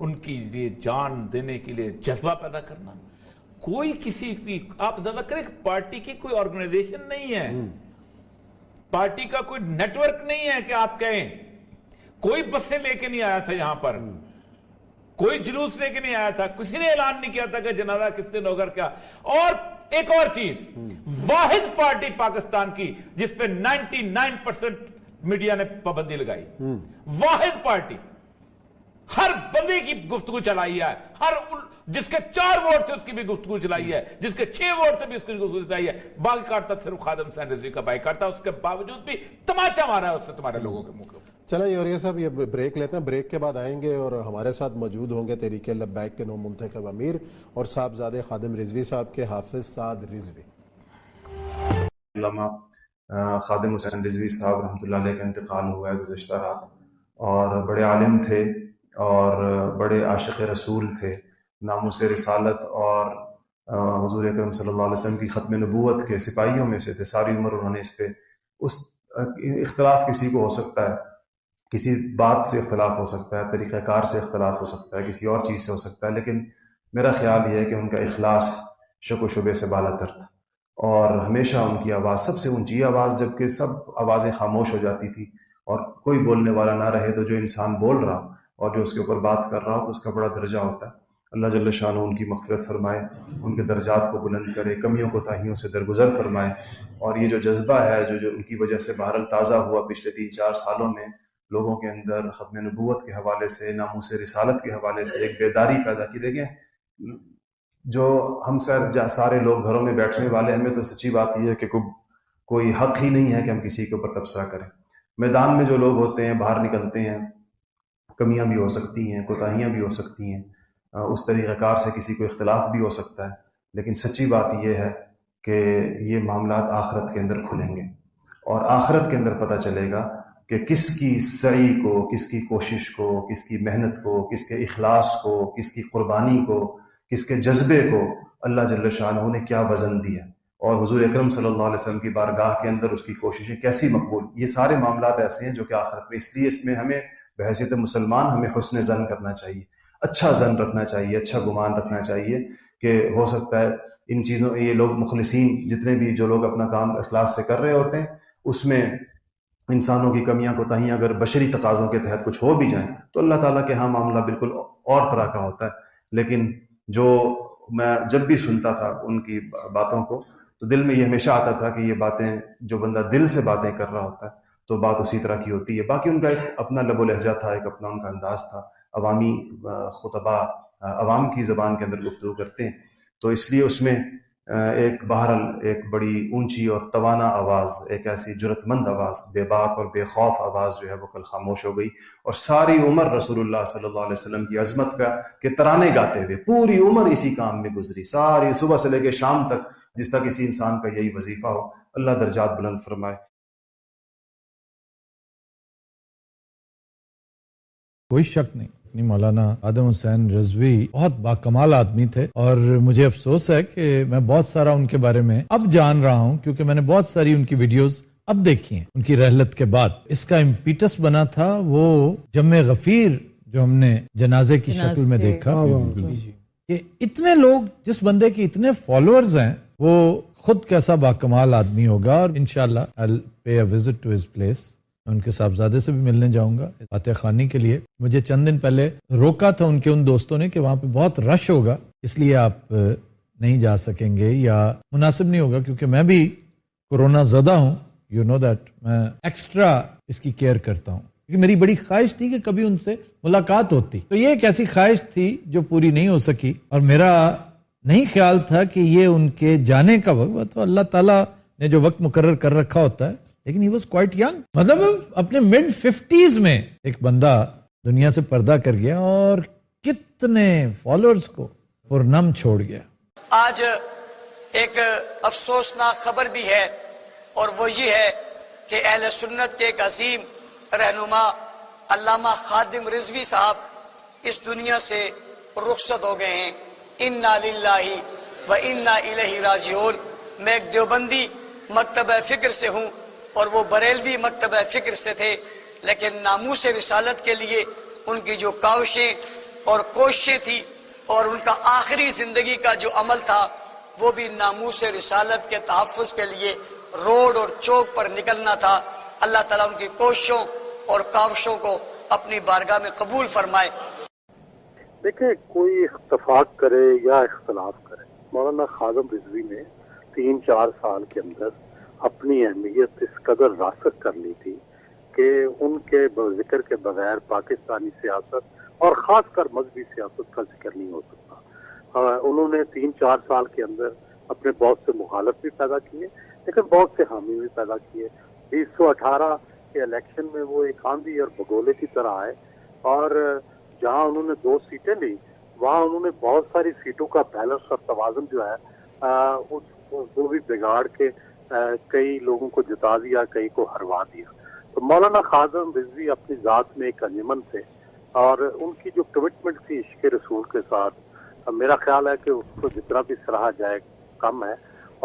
ان کی لیے جان دینے کے لیے جذبہ پیدا کرنا. کوئی کسی بھی آپ اندازہ کریں کہ پارٹی کی کوئی آرگنائزیشن نہیں ہے, پارٹی کا کوئی نیٹ ورک نہیں ہے کہ آپ کہیں کوئی بسیں لے کے نہیں آیا تھا یہاں پر, کوئی جلوس لے کے نہیں آیا تھا, کسی نے اعلان نہیں کیا تھا کہ جنازہ کس دن ہوگا کیا. اور ایک اور چیز, واحد پارٹی پاکستان کی جس پہ 99% میڈیا نے پابندی لگائی, واحد پارٹی, ہر بندے کی گفتگو چلائی ہے, ہر جس کے 4 ووٹ تھے اس کی بھی گفتگو چلائی ہے, جس کے 6 ووٹ تھے بھی اس کی گفتگو چلائی ہے. باقی کار تک صرف خادم حسین رضوی کا بائیکاٹ تھا, اس کے باوجود بھی تماچا مارا ہے اس سے تمہارے لوگوں کے منہ. چلیں یوریہ صاحب یہ بریک لیتے ہیں, بریک کے بعد آئیں گے اور ہمارے ساتھ موجود ہوں گے تحریک لبیک کے نو منتخب امیر اور صاحبزادے خادم رضوی صاحب کے حافظ سعد رضوی. علامہ خادم حسین رضوی صاحب رحمۃ اللہ علیہ کا انتقال ہوا ہے گزشتہ رات, اور بڑے عالم تھے اور بڑے عاشق رسول تھے, ناموس رسالت اور حضور اکرم صلی اللہ علیہ وسلم کی ختم نبوت کے سپاہیوں میں سے تھے. ساری عمر انہوں نے اس پہ اختلاف کسی کو ہو سکتا ہے, کسی بات سے اختلاف ہو سکتا ہے, طریقہ کار سے اختلاف ہو سکتا ہے, کسی اور چیز سے ہو سکتا ہے, لیکن میرا خیال یہ ہے کہ ان کا اخلاص شک و شبے سے بالا تر تھا, اور ہمیشہ ان کی آواز سب سے اونچی آواز, جبکہ سب آوازیں خاموش ہو جاتی تھی اور کوئی بولنے والا نہ رہے تو جو انسان بول رہا اور جو اس کے اوپر بات کر رہا ہو تو اس کا بڑا درجہ ہوتا ہے. اللہ جل شانہ ان کی مغفرت فرمائے, ان کے درجات کو بلند کرے, کمیوں کوتاہیوں سے درگزر فرمائے, اور یہ جو جذبہ ہے جو ان کی وجہ سے بہرحال تازہ ہوا پچھلے 3-4 سالوں میں لوگوں کے اندر ختم نبوت کے حوالے سے, ناموس رسالت کے حوالے سے ایک بیداری پیدا کی. دیکھیں جو ہم سارے لوگ گھروں میں بیٹھنے والے, ہمیں تو سچی بات یہ ہے کہ کوئی حق ہی نہیں ہے کہ ہم کسی کے اوپر تبصرہ کریں. میدان میں جو لوگ ہوتے ہیں, باہر نکلتے ہیں, کمیاں بھی ہو سکتی ہیں, کوتاہیاں بھی ہو سکتی ہیں, اس طریقہ کار سے کسی کو اختلاف بھی ہو سکتا ہے, لیکن سچی بات یہ ہے کہ یہ معاملات آخرت کے اندر کھلیں گے, اور آخرت کے اندر پتہ چلے گا کہ کس کی سعی کو, کس کی کوشش کو, کس کی محنت کو, کس کے اخلاص کو, کس کی قربانی کو, کس کے جذبے کو اللہ جل شانہ نے کیا وزن دیا, اور حضور اکرم صلی اللہ علیہ وسلم کی بارگاہ کے اندر اس کی کوششیں کیسی مقبول. یہ سارے معاملات ایسے ہیں جو کہ آخرت میں, اس لیے اس میں ہمیں بحیثیت مسلمان ہمیں حسن ظن کرنا چاہیے, اچھا ظن رکھنا چاہیے, اچھا گمان رکھنا چاہیے کہ ہو سکتا ہے ان چیزوں, یہ لوگ مخلصین جتنے بھی جو لوگ اپنا کام اخلاص سے کر رہے ہوتے ہیں, اس میں انسانوں کی کمیاں کوتاہیاں اگر بشری تقاضوں کے تحت کچھ ہو بھی جائیں تو اللہ تعالیٰ کے ہاں معاملہ بالکل اور طرح کا ہوتا ہے. لیکن جو میں جب بھی سنتا تھا ان کی باتوں کو تو دل میں یہ ہمیشہ آتا تھا کہ یہ باتیں, جو بندہ دل سے باتیں کر رہا ہوتا ہے تو بات اسی طرح کی ہوتی ہے. باقی ان کا ایک اپنا لب و لہجہ تھا, ایک اپنا ان کا انداز تھا, عوامی خطبہ عوام کی زبان کے اندر گفتگو کرتے ہیں, تو اس لیے اس میں ایک بہرحال ایک بڑی اونچی اور توانا آواز, ایک ایسی جرت مند آواز, بے باک اور بے خوف آواز جو ہے وہ کل خاموش ہو گئی, اور ساری عمر رسول اللہ صلی اللہ علیہ وسلم کی عظمت کا کے ترانے گاتے ہوئے پوری عمر اسی کام میں گزری, ساری صبح سے لے کے شام تک, جس طرح کسی انسان کا یہی وظیفہ ہو. اللہ درجات بلند فرمائے. کوئی شک نہیں, مولانا خادم حسین رضوی بہت باکمال آدمی تھے, اور مجھے افسوس ہے کہ میں بہت سارا ان کے بارے میں اب جان رہا ہوں, کیونکہ میں نے بہت ساری ان کی ویڈیوز اب دیکھی ہیں ان کی رحلت کے بعد. اس کا امپیٹس بنا تھا وہ جمع غفیر جو ہم نے جنازے کی شکل میں دیکھا, کہ اتنے لوگ, جس بندے کے اتنے فالوورز ہیں, وہ خود کیسا باکمال آدمی ہوگا. اور انشاءاللہ I'll pay a visit to his place. میں ان کے صاحبزادے سے بھی ملنے جاؤں گا فاتح خوانی کے لیے. مجھے چند دن پہلے روکا تھا ان کے ان دوستوں نے کہ وہاں پہ بہت رش ہوگا, اس لیے آپ نہیں جا سکیں گے یا مناسب نہیں ہوگا, کیونکہ میں بھی کورونا زدہ ہوں, یو نو دیٹ. میں ایکسٹرا اس کی کیئر کرتا ہوں, کیونکہ میری بڑی خواہش تھی کہ کبھی ان سے ملاقات ہوتی. تو یہ ایک ایسی خواہش تھی جو پوری نہیں ہو سکی, اور میرا نہیں خیال تھا کہ یہ ان کے جانے کا وقت, تو اللہ تعالیٰ نے جو وقت مقرر کر رکھا ہوتا ہے, لیکن he was quite young, مطلب اپنے mid 50s میں ایک بندہ دنیا سے پردہ کر گیا اور کتنے فالوورز کو پرنم چھوڑ گیا. آج ایک افسوسناک خبر بھی ہے, اور وہ یہ ہے کہ اہل سنت کے ایک عظیم رہنما علامہ خادم رضوی صاحب اس دنیا سے رخصت ہو گئے ہیں. انا للہ و انا الیہ راجعون. میں ایک دیوبندی مکتبہ فکر سے ہوں اور وہ بریلوی مکتبہ فکر سے تھے, لیکن ناموس رسالت کے لیے ان کی جو کاوشیں اور کوششیں تھی، اور ان کا آخری زندگی کا جو عمل تھا وہ بھی ناموس رسالت کے تحفظ کے لیے روڈ اور چوک پر نکلنا تھا۔ اللہ تعالیٰ ان کی کوششوں اور کاوشوں کو اپنی بارگاہ میں قبول فرمائے۔ دیکھیں، کوئی اتفاق کرے یا اختلاف کرے، مولانا خادم رضوی نے 3-4 سال کے اندر اپنی اہمیت اس قدر راسخ کر لی تھی کہ ان کے ذکر کے بغیر پاکستانی سیاست اور خاص کر مذہبی سیاست کا ذکر نہیں ہو سکتا۔ انہوں نے 3-4 سال کے اندر اپنے بہت سے مخالف بھی پیدا کیے، لیکن بہت سے حامی بھی پیدا کیے۔ 2018 کے الیکشن میں وہ ایک آندھی اور بگولے کی طرح آئے، اور جہاں انہوں نے 2 سیٹیں لی وہاں انہوں نے بہت ساری سیٹوں کا بیلنس اور توازن جو ہے وہ بھی بگاڑ کے کئی لوگوں کو جتا دیا، کئی کو ہروا دیا۔ تو مولانا خادم رضوی اپنی ذات میں ایک انجمن تھے، اور ان کی جو کمٹمنٹ تھی عشق رسول کے ساتھ، میرا خیال ہے کہ اس کو جتنا بھی سراہا جائے کم ہے،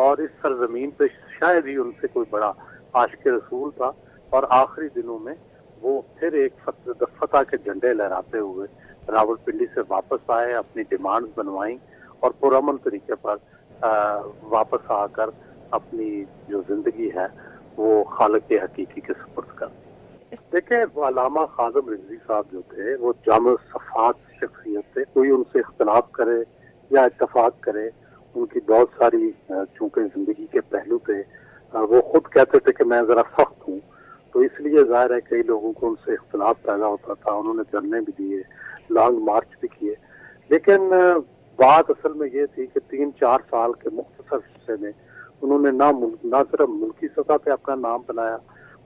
اور اس سرزمین پہ شاید ہی ان سے کوئی بڑا عاشق رسول تھا۔ اور آخری دنوں میں وہ پھر ایک فتح کے جھنڈے لہراتے ہوئے راول پنڈی سے واپس آئے، اپنی ڈیمانڈز بنوائیں اور پرامن طریقے پر واپس آ کر اپنی جو زندگی ہے وہ خالق حقیقی کے سپرد کر دی۔ دیکھیں، علامہ خادم رضوی صاحب جو تھے وہ جامع صفات شخصیت تھے، کوئی ان سے اختلاف کرے یا اتفاق کرے، ان کی بہت ساری چونکہ زندگی کے پہلو تھے، وہ خود کہتے تھے کہ میں ذرا سخت ہوں، تو اس لیے ظاہر ہے کئی لوگوں کو ان سے اختلاف پیدا ہوتا تھا، انہوں نے دھرنے بھی دیے، لانگ مارچ بھی کیے، لیکن بات اصل میں یہ تھی کہ 3-4 سال کے مختصر عرصے میں انہوں نے نہ صرف ملکی سطح پہ اپنا نام بنایا،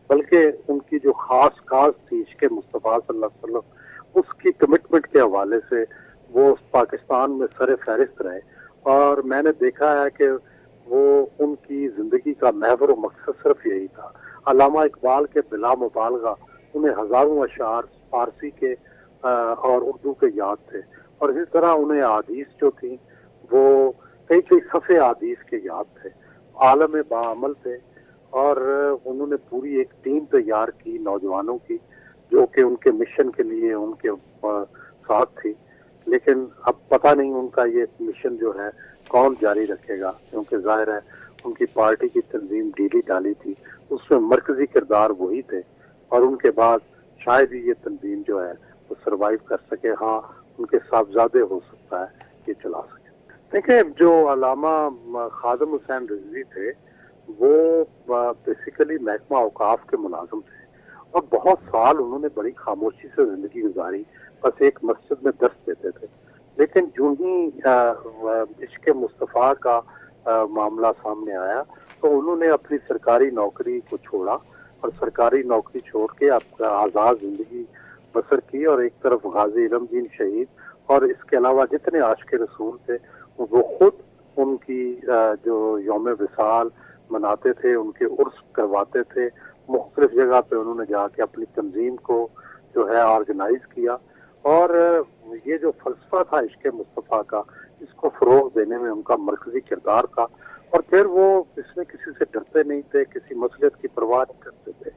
بلکہ ان کی جو خاص تھی عشق مصطفیٰ صلی اللہ علیہ وسلم، اس کی کمٹمنٹ کے حوالے سے وہ پاکستان میں سر فہرست رہے، اور میں نے دیکھا ہے کہ وہ ان کی زندگی کا محور و مقصد صرف یہی تھا۔ علامہ اقبال کے بلا مبالغہ انہیں ہزاروں اشعار فارسی کے اور اردو کے یاد تھے، اور اسی طرح انہیں احادیث جو تھیں وہ کئی صفحے احادیث کے یاد تھے، عالم باعمل تھے، اور انہوں نے پوری ایک ٹیم تیار کی نوجوانوں کی جو کہ ان کے مشن کے لیے ان کے ساتھ تھی، لیکن اب پتہ نہیں ان کا یہ مشن جو ہے کون جاری رکھے گا، کیونکہ ظاہر ہے ان کی پارٹی کی تنظیم ڈھیلی ڈالی تھی، اس میں مرکزی کردار وہی تھے، اور ان کے بعد شاید ہی یہ تنظیم جو ہے وہ سروائیو کر سکے۔ ہاں، ان کے صاحبزادے ہو سکتا ہے یہ چلا سکے۔ دیکھیں، جو علامہ خادم حسین رضوی تھے وہ بیسیکلی محکمہ اوقاف کے ملازم تھے، اور بہت سال انہوں نے بڑی خاموشی سے زندگی گزاری، بس ایک مسجد میں درس دیتے تھے، لیکن جو ہی عشق مصطفیٰ کا معاملہ سامنے آیا تو انہوں نے اپنی سرکاری نوکری کو چھوڑا، اور سرکاری نوکری چھوڑ کے آزاد زندگی بسر کی، اور ایک طرف غازی علم دین شہید اور اس کے علاوہ جتنے عاشق رسول تھے وہ خود ان کی جو یوم وصال مناتے تھے، ان کے عرس کرواتے تھے، مختلف جگہ پہ انہوں نے جا کے اپنی تنظیم کو جو ہے آرگنائز کیا، اور یہ جو فلسفہ تھا عشق مصطفیٰ کا، اس کو فروغ دینے میں ان کا مرکزی کردار تھا، اور پھر وہ اس میں کسی سے ڈرتے نہیں تھے، کسی مصلحت کی پرواہ نہیں کرتے تھے،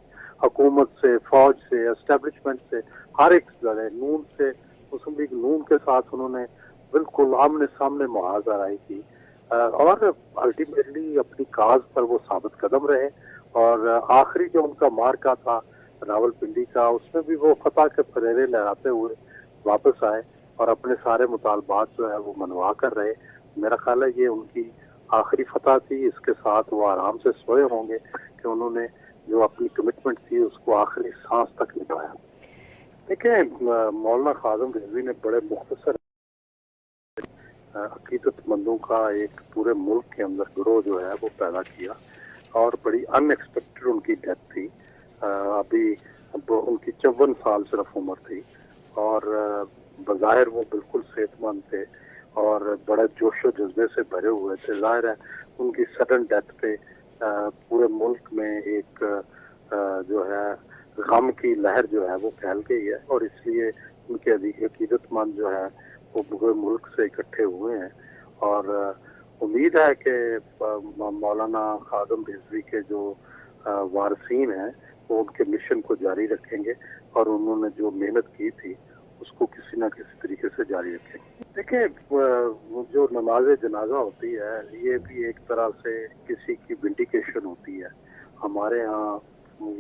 حکومت سے، فوج سے، اسٹیبلشمنٹ سے، ہر ایک جگہ نون سے، مسلم لیگ نون کے ساتھ انہوں نے بالکل آمنے سامنے محاذ آرائی کی، اور الٹیمیٹلی اپنی کاز پر وہ ثابت قدم رہے، اور آخری جو ان کا مارکا تھا راول پنڈی کا، اس میں بھی وہ فتح کے پھریرے لہراتے ہوئے واپس آئے اور اپنے سارے مطالبات جو ہے وہ منوا کر رہے۔ میرا خیال ہے یہ ان کی آخری فتح تھی، اس کے ساتھ وہ آرام سے سوئے ہوں گے کہ انہوں نے جو اپنی کمٹمنٹ تھی اس کو آخری سانس تک نبھایا۔ دیکھیں، مولانا خادم رضوی نے بڑے مختصر عقیدت مندوں کا ایک پورے ملک کے اندر گروہ جو ہے وہ پیدا کیا، اور بڑی ان ایکسپیکٹڈ ان کی ڈیتھ تھی۔ ابھی ان کی 54 سال صرف عمر تھی، اور بظاہر وہ بالکل صحت مند تھے اور بڑے جوش و جذبے سے بھرے ہوئے تھے۔ ظاہر ہے ان کی سڈن ڈیتھ پہ پورے ملک میں ایک جو ہے غم کی لہر جو ہے وہ پھیل گئی ہے، اور اس لیے ان کے عقیدت مند جو ہے وہ پورے ملک سے اکٹھے ہوئے ہیں، اور امید ہے کہ مولانا خادم رضوی کے جو وارثین ہیں وہ ان کے مشن کو جاری رکھیں گے، اور انہوں نے جو محنت کی تھی اس کو کسی نہ کسی طریقے سے جاری رکھیں. دیکھیں وہ جو نماز جنازہ ہوتی ہے یہ بھی ایک طرح سے کسی کی ونڈیکیشن ہوتی ہے. ہمارے ہاں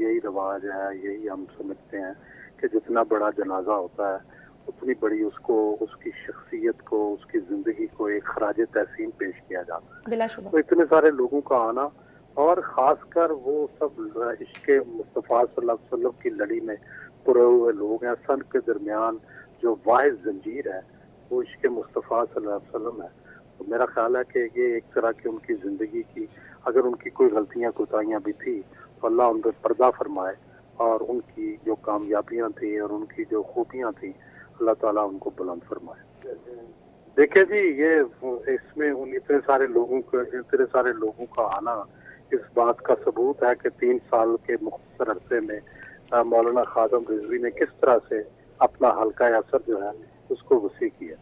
یہی رواج ہے, یہی ہم سمجھتے ہیں کہ جتنا بڑا جنازہ ہوتا ہے اتنی بڑی اس کو, اس کی شخصیت کو, اس کی زندگی کو ایک خراج تحسین پیش کیا جاتا ہے. بلا شبہ تو اتنے سارے لوگوں کا آنا اور خاص کر وہ سب عشق مصطفیٰ صلی اللہ علیہ وسلم کی لڑی میں پڑے ہوئے لوگ ہیں. سن کے درمیان جو واحد زنجیر ہے وہ عشق مصطفیٰ صلی اللہ علیہ وسلم ہے. تو میرا خیال ہے کہ یہ ایک طرح کی ان کی زندگی کی, اگر ان کی کوئی غلطیاں کوتاہیاں بھی تھی تو اللہ ان پہ پردہ فرمائے, اور ان کی جو کامیابیاں تھیں اور ان کی جو خوبیاں تھیں اللہ تعالیٰ ان کو بلند فرمائے. دیکھیں جی, یہ اس میں ان اتنے سارے لوگوں کا آنا اس بات کا ثبوت ہے کہ 3 سال کے مختصر عرصے میں مولانا خادم رضوی نے کس طرح سے اپنا حلقہ اثر جو ہے اس کو وسیع کیا.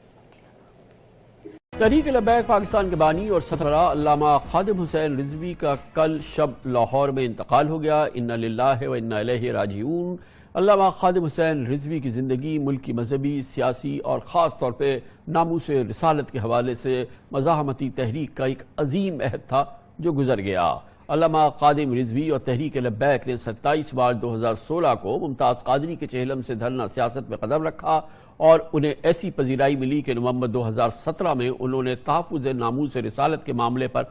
تحریک لبیک پاکستان کے بانی اور سربراہ علامہ خادم حسین رضوی کا کل شب لاہور میں انتقال ہو گیا. انا للہ و انا الیہ راجعون. علامہ خادم حسین رضوی کی زندگی ملکی مذہبی, سیاسی اور خاص طور پہ ناموس رسالت کے حوالے سے مزاحمتی تحریک کا ایک عظیم عہد تھا جو گزر گیا. علامہ خادم رضوی اور تحریک لبیک نے 27 مارچ 2016 کو ممتاز قادری کے چہلم سے دھرنا سیاست میں قدم رکھا اور انہیں ایسی پذیرائی ملی کہ نومبر 2017 میں انہوں نے تحفظ ناموس رسالت کے معاملے پر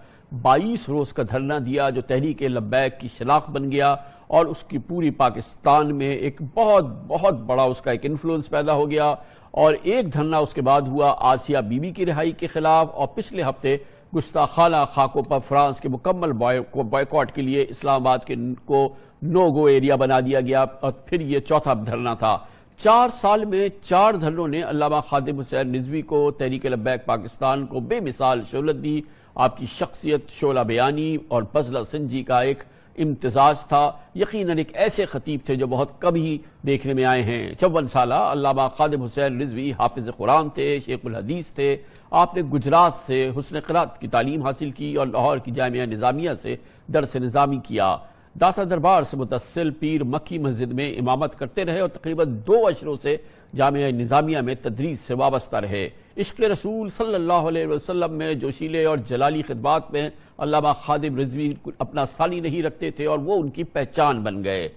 22 روز کا دھرنا دیا جو تحریک لبیک کی شناخت بن گیا, اور اس کی پوری پاکستان میں ایک بہت بڑا اس کا ایک انفلوئنس پیدا ہو گیا. اور ایک دھرنا اس کے بعد ہوا آسیہ بی بی کی رہائی کے خلاف, اور پچھلے ہفتے گستاخانہ خاکوں پر فرانس کے مکمل بائیکاٹ کے لیے اسلام آباد کو نو گو ایریا بنا دیا گیا, اور پھر یہ چوتھا دھرنا تھا. 4 سال میں 4 دھرنوں نے علامہ خادم حسین رضوی کو, تحریک لبیک پاکستان کو بے مثال شہرت دی. آپ کی شخصیت, شعلہ بیانی اور بزلہ سنجی کا ایک امتزاج تھا. یقیناً ایک ایسے خطیب تھے جو بہت کم ہی دیکھنے میں آئے ہیں. 54 سالہ علامہ خادم حسین رضوی حافظ قرآن تھے, شیخ الحدیث تھے. آپ نے گجرات سے حسن قرات کی تعلیم حاصل کی اور لاہور کی جامعہ نظامیہ سے درس نظامی کیا. داتا دربار سے متصل پیر مکی مسجد میں امامت کرتے رہے اور تقریباً 2 اشروں سے جامعہ نظامیہ میں تدریس سے وابستہ رہے. عشق رسول صلی اللہ علیہ وسلم میں جوشیلے اور جلالی خطبات میں علامہ خادم رضوی اپنا ثانی نہیں رکھتے تھے اور وہ ان کی پہچان بن گئے.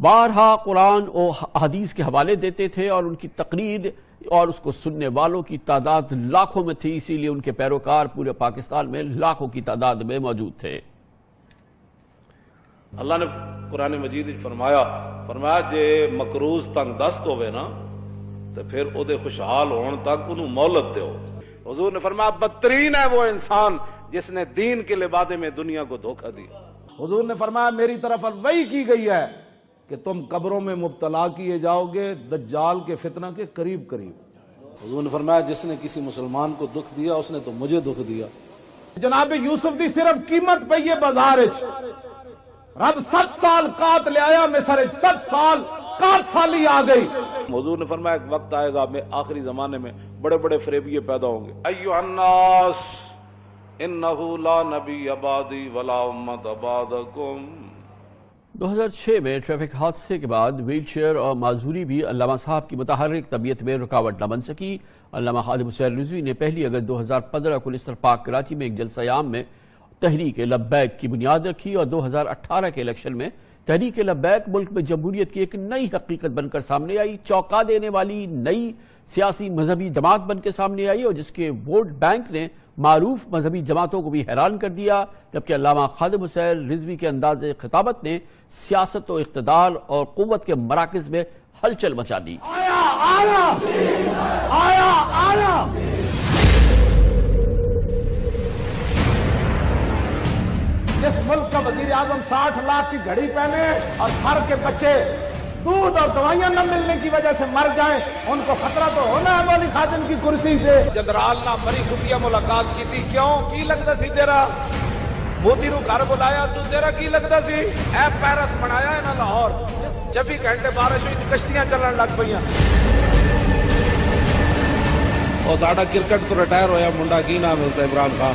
بارہا قرآن و حدیث کے حوالے دیتے تھے اور ان کی تقریر اور اس کو سننے والوں کی تعداد لاکھوں میں تھی, اسی لیے ان کے پیروکار پورے پاکستان میں لاکھوں کی تعداد میں موجود تھے. اللہ نے قرآن مجید فرمایا جے مقروض تنگ دست ہوئے نا تو پھر او دے خوشحال ہون تک انہوں مولت دے ہو. حضور نے فرمایا بدترین ہے وہ انسان جس نے دین کے لبادے میں دنیا کو دھوکہ دیا. حضور نے فرمایا میری طرف وحی کی گئی ہے کہ تم قبروں میں مبتلا کیے جاؤ گے دجال کے فتنہ کے قریب. حضور نے فرمایا جس نے کسی مسلمان کو دکھ دیا اس نے تو مجھے دکھ دیا. جناب یوسف دی صرف قیمت پہ یہ بازار رب 7 سال قات لے آیا مصر 7 سال قات سالی آ گئی. حضور نے فرمایا ایک وقت آئے گا میں آخری زمانے میں بڑے بڑے فریبیے پیدا ہوں گے. ایھا الناس انہ لا نبی بعدی ولا امت بعدکم. 2006 میں ٹریفک حادثے کے بعد ویل چیئر اور معذوری بھی علامہ صاحب کی متحرک طبیعت میں رکاوٹ نہ بن سکی. علامہ خادم حسین رضوی نے 1 اگست 2015 کو لیسٹر پارک کراچی میں ایک جلسہ عام میں تحریک لبیک کی بنیاد رکھی اور 2018 کے الیکشن میں تحریک لبیک ملک میں جمہوریت کی ایک نئی حقیقت بن کر سامنے آئی, چونکا دینے والی نئی سیاسی مذہبی جماعت بن کے سامنے آئی اور جس کے ووٹ بینک نے معروف مذہبی جماعتوں کو بھی حیران کر دیا, جبکہ علامہ خادم حسین رضوی کے انداز خطابت نے سیاست و اقتدار اور قوت کے مراکز میں ہلچل مچا دی. جس ملک کا وزیر اعظم 60 لاکھ کی گھڑی پہنے اور گھر کے بچے دودھ اور دوائیاں نہ ملنے کی وجہ سے مر جائیں, ان کو خطرہ تو ہونا ہے مولی خادم کی کرسی سے. جنرال نہ مری خفیہ ملاقات کی تھی, کیوں کی لگتا سی تیرا مودی رو گھر بلایا تو تیرا کی لگتا سی اے پیرس بنایا ہے نا لاہور, 24 گھنٹے بارش ہوئی تو کشتیاں چلن لگ پئیاں. اور ساڈا کرکٹ تو ریٹائر ہویا منڈا کی نام ملتا عمران خان,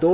2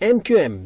MQM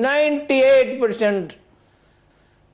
98%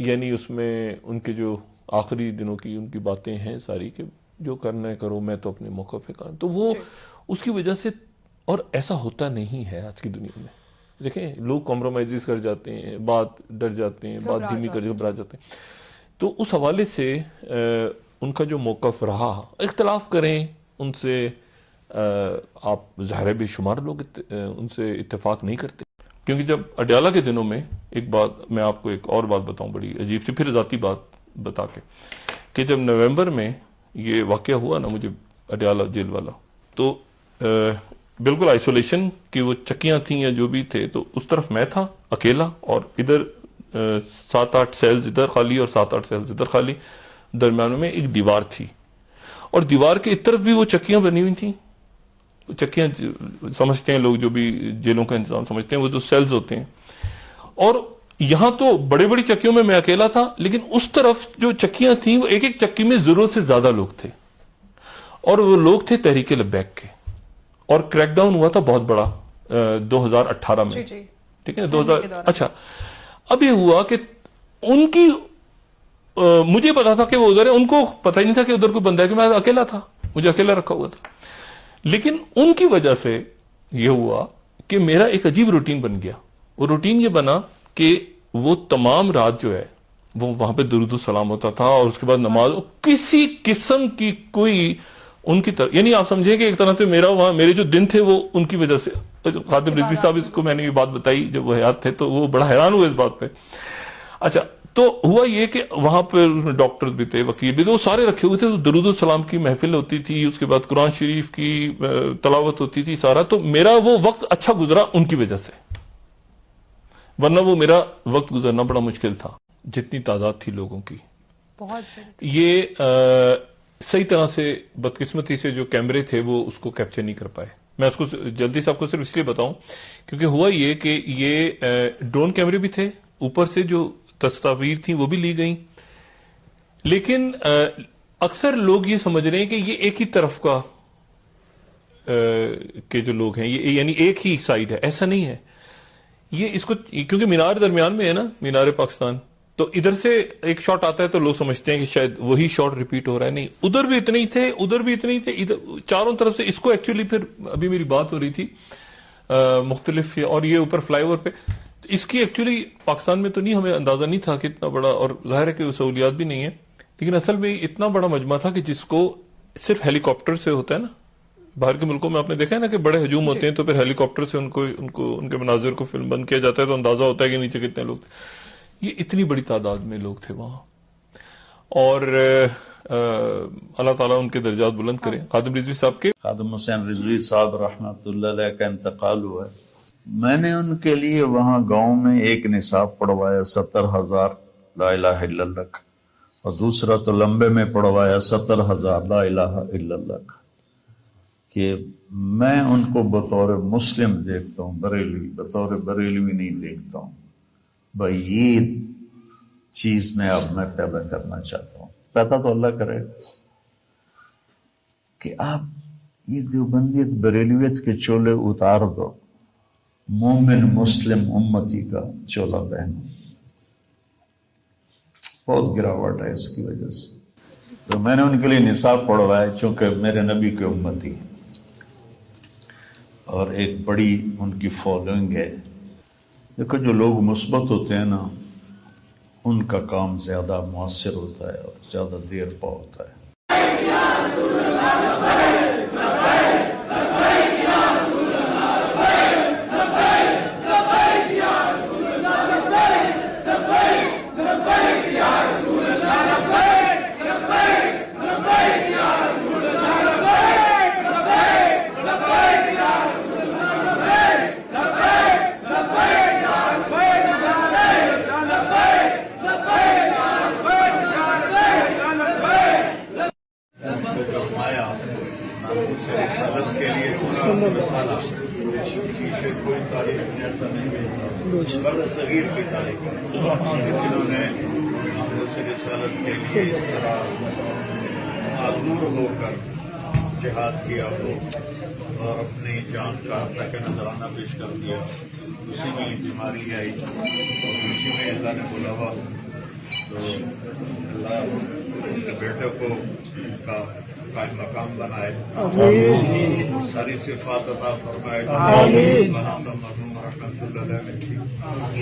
یعنی اس میں ان کے جو آخری دنوں کی ان کی باتیں ہیں ساری کہ جو کرنا ہے کرو، میں تو اپنے موقع پہ کہا، تو وہ اس کی وجہ سے، اور ایسا ہوتا نہیں ہے آج کی دنیا میں. دیکھیں لوگ کمپرومائز کر جاتے ہیں، بات ڈر جاتے ہیں، بات دھیمی کر گھبرا جاتے ہیں. تو اس حوالے سے ان کا جو موقف رہا، اختلاف کریں ان سے، آپ ظاہر بے شمار لوگ ان سے اتفاق نہیں کرتے. کیونکہ جب اڈیالہ کے دنوں میں ایک بات میں آپ کو ایک اور بات بتاؤں بڑی عجیب سی، پھر ذاتی بات بتا کے، کہ جب نومبر میں یہ واقعہ ہوا نا مجھے اڈیالہ جیل والا، تو بالکل آئسولیشن کی وہ چکیاں تھیں یا جو بھی تھے، تو اس طرف میں تھا اکیلا، اور ادھر 7-8 سیلز ادھر خالی اور 7-8 سیلز ادھر خالی، درمیان میں ایک دیوار تھی، اور دیوار کے اس طرف بھی وہ چکیاں بنی ہوئی تھیں. چکیاں سمجھتے ہیں لوگ جو بھی جیلوں کا انتظام سمجھتے ہیں، وہ جو سیلز ہوتے ہیں. اور یہاں تو بڑے بڑی چکیوں میں اکیلا تھا، لیکن اس طرف جو چکیاں تھیں وہ ایک ایک چکی میں ضرورت سے زیادہ لوگ تھے، اور وہ لوگ تھے تحریک لبیک کے. اور کریک ڈاؤن ہوا تھا بہت بڑا 2018 میں، ٹھیک ہے 2000. اچھا اب یہ ہوا کہ ان کی مجھے پتا تھا کہ وہ ادھر ہے، ان کو پتہ ہی نہیں تھا کہ ادھر کوئی بندہ ہے، کہ میں اکیلا تھا، مجھے اکیلا رکھا ہوا تھا. لیکن ان کی وجہ سے یہ ہوا کہ میرا ایک عجیب روٹین بن گیا. وہ روٹین یہ بنا کہ وہ تمام رات جو ہے وہ وہاں پہ درود و سلام ہوتا تھا، اور اس کے بعد نماز، کسی قسم کی کوئی ان کی طرف، یعنی آپ سمجھیں کہ ایک طرح سے میرا وہاں میرے جو دن تھے وہ ان کی وجہ سے. خادم رضوی صاحب، اس کو میں نے یہ بات بتائی جب وہ حیات تھے تو وہ بڑا حیران ہوئے اس بات پہ. اچھا تو ہوا یہ کہ وہاں پہ ڈاکٹرز بھی تھے، وکیل بھی تھے، وہ سارے رکھے ہوئے تھے. تو درود و سلام کی محفل ہوتی تھی، اس کے بعد قرآن شریف کی تلاوت ہوتی تھی سارا. تو میرا وہ وقت اچھا گزرا ان کی وجہ سے، ورنہ وہ میرا وقت گزرنا بڑا مشکل تھا. جتنی تعداد تھی لوگوں کی، یہ صحیح طرح سے بدقسمتی سے جو کیمرے تھے وہ اس کو کیپچر نہیں کر پائے. میں اس کو جلدی سے آپ کو صرف اس لیے بتاؤں کیونکہ ہوا یہ کہ یہ ڈرون کیمرے بھی تھے، اوپر سے جو تصاویر تھیں وہ بھی لی گئیں، لیکن اکثر لوگ یہ سمجھ رہے ہیں کہ یہ ایک ہی طرف کا کے جو لوگ ہیں، یہ یعنی ایک ہی سائیڈ ہے. ایسا نہیں ہے. یہ اس کو کیونکہ مینار درمیان میں ہے نا، مینار پاکستان، تو ادھر سے ایک شاٹ آتا ہے تو لوگ سمجھتے ہیں کہ شاید وہی شاٹ ریپیٹ ہو رہا ہے. نہیں، ادھر بھی اتنے ہی تھے، ادھر بھی اتنے ہی تھے، ادھر چاروں طرف سے. اس کو ایکچولی پھر ابھی میری بات ہو رہی تھی مختلف، اور یہ اوپر فلائی اوور پہ، اس کی ایکچولی پاکستان میں تو نہیں، ہمیں اندازہ نہیں تھا کہ اتنا بڑا، اور ظاہر ہے کہ سہولیات بھی نہیں ہے، لیکن اصل میں اتنا بڑا مجمع تھا کہ جس کو صرف ہیلی کاپٹر سے ہوتا ہے نا. باہر کے ملکوں میں آپ نے دیکھا ہے نا کہ بڑے ہجوم ہوتے ہیں تو پھر ہیلی کاپٹر سے ان کے مناظر کو فلم بند کیا جاتا ہے، تو اندازہ ہوتا ہے کہ نیچے کتنے لوگ تھے. یہ اتنی بڑی تعداد میں لوگ تھے وہاں، اور اللہ تعالیٰ ان کے درجات بلند کرے. خادم رضوی صاحب کے خادم حسین رضوی صاحب رحمۃ اللہ علیہ کا انتقال ہوا ہے. میں نے ان کے لیے وہاں گاؤں میں ایک نصاب پڑھوایا 70,000 لا الہ الا اللہ کا، اور دوسرا تو لمبے میں پڑھوایا 70,000 لا الہ الا اللہ کا. کہ میں ان کو بطور مسلم دیکھتا ہوں، بریلوی، بطور بریلوی نہیں دیکھتا ہوں. بھائی یہ چیز میں اب میں پیدا کرنا چاہتا ہوں، پیدا تو اللہ کرے، کہ آپ یہ دیوبندیت بریلویت کے چولے اتار دو، مومن مسلم امتی کا چولا پہنو. بہت گراوٹ ہے اس کی وجہ سے. تو میں نے ان کے لیے نصاب پڑھوایا، چونکہ میرے نبی کے امتی ہیں اور ایک بڑی ان کی فالوئنگ ہے. دیکھو جو لوگ مثبت ہوتے ہیں نا، ان کا کام زیادہ مؤثر ہوتا ہے اور زیادہ دیر پا ہوتا ہے. صغیر کی تاریخ جنہوں نے رسالت کے لیے اس طرح معذور ہو کر جہاد کیا ہو اور اپنی جان کا تک نذرانہ پیش کر دیا. اسی میں بیماری آئی اور اسی میں اللہ نے بلاوا تو اللہ ان کے بیٹے کو ان کا قائم مقام بنائے، ساری صفات عطا فرمائے، مرحوم رحمۃ اللہ علیہ کی،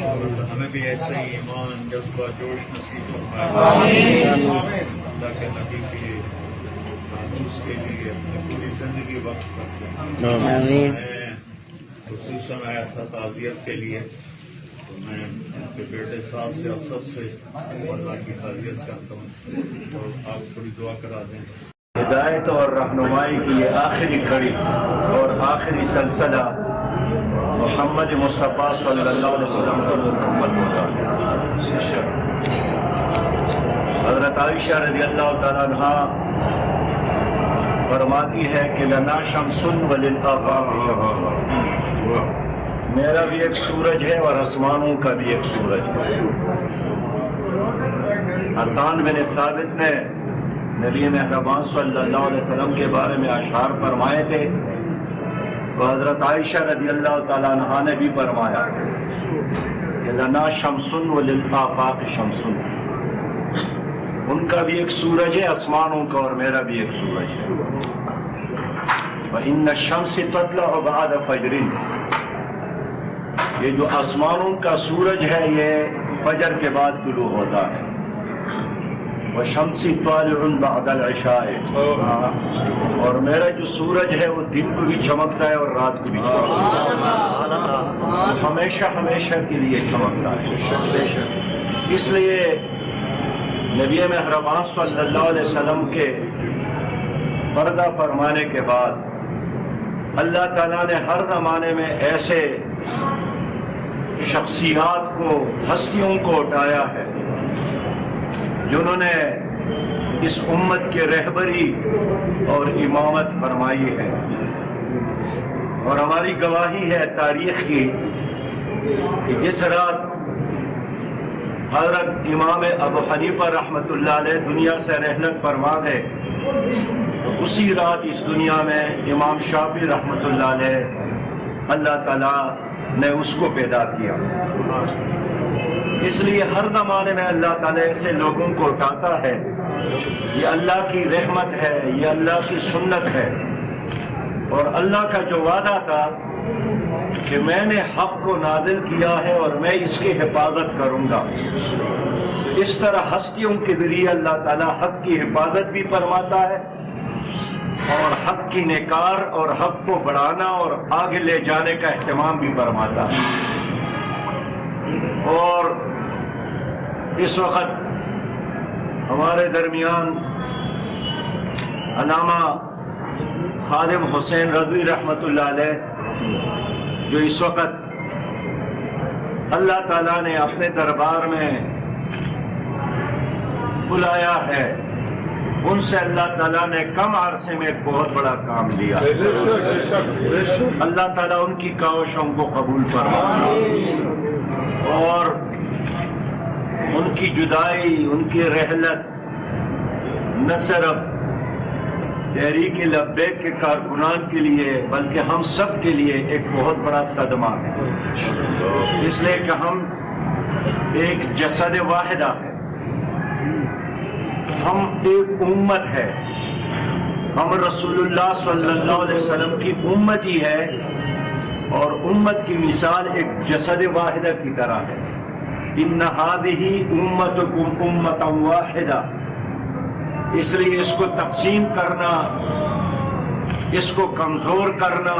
اور ہمیں بھی ایسے ہی ایمان، جذبہ، جوش نصیب فرمائے۔ اللہ کے نبی کی اس کے لیے اپنی پوری زندگی وقف کرتے ہیں۔ میں خصوصاً آیا تھا تعزیت کے لیے، تو میں ان کے بیٹے ساتھ سے اب سب سے اللہ کی تعزیت کرتا ہوں، اور آپ تھوڑی دعا کرا دیں۔ ہدایت اور رہنمائی کی یہ آخری کڑی اور آخری سلسلہ محمد مصطفیٰ صلی اللہ علیہ وسلم کو مکمل ہوگا۔ حضرت عائشہ رضی اللہ تعالیٰ عنہ فرماتی ہے کہ لنا شمس وللآفاق شمس، میرا بھی ایک سورج ہے اور آسمانوں کا بھی ایک سورج ہے۔ حسان بن ثابت نے نبی مہربان صلی اللہ علیہ وسلم کے بارے میں اشعار فرمائے تھے، تو حضرت عائشہ رضی اللہ تعالیٰ عنہا نے بھی فرمایا کہ لنا شمس وللآفاق شمس، ان کا بھی ایک سورج ہے آسمانوں کا اور میرا بھی ایک سورج ہے۔ وَإِنَّ الشَّمْسِ تَطْلَعُ بَعْدَ فَجْرٍ، یہ جو آسمانوں کا سورج ہے یہ فجر کے بعد طلوع ہوتا ہے۔ وَشَمْسِ طَالِعٌ بَعْدَ الْعِشَاءِ، اور میرا جو سورج ہے وہ دن کو بھی چمکتا ہے اور رات کو بھی چمکتا ہے، ہمیشہ ہمیشہ کے لیے چمکتا ہے۔ اس لیے نبی مہربان صلی اللہ علیہ وسلم کے پردہ فرمانے کے بعد اللہ تعالیٰ نے ہر زمانے میں ایسے شخصیات کو، ہستیوں کو اٹھایا ہے جنہوں نے اس امت کے رہبری اور امامت فرمائی ہے، اور ہماری گواہی ہے تاریخ کی کہ جس رات حضرت امام ابو حنیفہ رحمۃ اللہ علیہ دنیا سے رحلت فرما گئے، تو اسی رات اس دنیا میں امام شافعی رحمۃ اللہ علیہ اللہ تعالیٰ نے اس کو پیدا کیا۔ اس لیے ہر زمانے میں اللہ تعالیٰ ایسے لوگوں کو اٹھاتا ہے، یہ اللہ کی رحمت ہے، یہ اللہ کی سنت ہے، اور اللہ کا جو وعدہ تھا کہ میں نے حق کو نازل کیا ہے اور میں اس کی حفاظت کروں گا، اس طرح ہستیوں کے ذریعے اللہ تعالیٰ حق کی حفاظت بھی فرماتا ہے اور حق کی نکار اور حق کو بڑھانا اور آگے لے جانے کا اہتمام بھی فرماتا ہے۔ اور اس وقت ہمارے درمیان علامہ خادم حسین رضوی رحمۃ اللہ علیہ جو اس وقت اللہ تعالیٰ نے اپنے دربار میں بلایا ہے، ان سے اللہ تعالیٰ نے کم عرصے میں ایک بہت بڑا کام لیا۔ اللہ تعالیٰ ان کی کاوشوں کو قبول فرمائے اور ان کی جدائی، ان کی رحلت نہ صرف تحریک لبیک کے کارکنان کے لیے بلکہ ہم سب کے لیے ایک بہت بڑا صدمہ ہے، اس لیے کہ ہم ایک جسد واحدہ ہے، ہم ایک امت ہے، ہم رسول اللہ صلی اللہ علیہ وسلم کی امت ہی ہے، اور امت کی مثال ایک جسد واحدہ کی طرح ہے۔ ان هذه امتکم امتا واحدہ، اس لیے اس کو تقسیم کرنا، اس کو کمزور کرنا،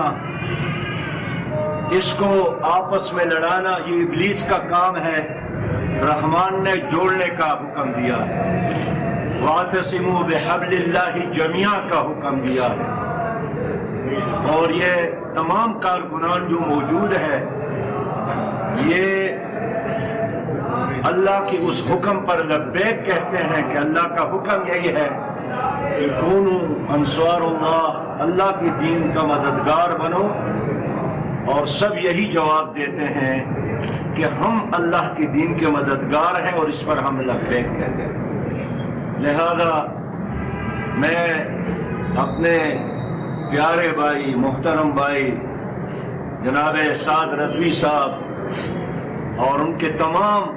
اس کو آپس میں لڑانا یہ ابلیس کا کام ہے۔ رحمان نے جوڑنے کا حکم دیا ہے، وَاعْتَصِمُوا بِحَبْلِ اللَّهِ جَمِيعًا کا حکم دیا ہے، اور یہ تمام کارکنان جو موجود ہے یہ اللہ کی اس حکم پر لبیک کہتے ہیں کہ اللہ کا حکم یہی ہے کہ کونوا انصار اللہ، اللہ کی دین کا مددگار بنو، اور سب یہی جواب دیتے ہیں کہ ہم اللہ کی دین کے مددگار ہیں اور اس پر ہم لبیک کہتے ہیں۔ لہذا میں اپنے پیارے بھائی، محترم بھائی جناب سعد رضوی صاحب اور ان کے تمام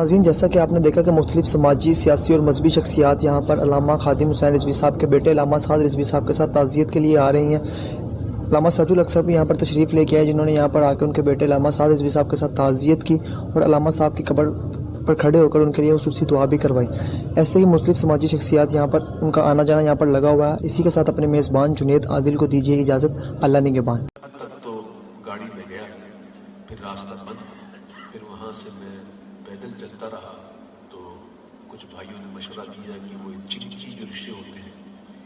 ناظرین، جیسا کہ آپ نے دیکھا کہ مختلف سماجی، سیاسی اور مذہبی شخصیات یہاں پر علامہ خادم حسین رضوی صاحب کے بیٹے علامہ سعد رضوی صاحب کے ساتھ تعزیت کے لیے آ رہی ہیں۔ علامہ سعد الحق صاحب بھی یہاں پر تشریف لے کے آئے، جنہوں نے یہاں پر آ کے ان کے بیٹے علامہ سعد رضوی صاحب کے ساتھ تعزیت کی اور علامہ صاحب کی قبر پر کھڑے ہو کر ان کے لیے خصوصی دعا بھی کروائی۔ ایسے ہی مختلف سماجی شخصیات یہاں پر، ان کا آنا جانا یہاں پر لگا ہوا ہے۔ اسی کے ساتھ اپنے میزبان جنید عادل کو دیجیے اجازت، اللہ نگہبان۔ تک تو گاڑی میں گیا، پھر راستہ بند، پھر وہاں سے میں پیدل چلتا رہا تو کچھ بھائیوں نے مشورہ دیا کہ وہ چمچی جو رشتے ہوتے ہیں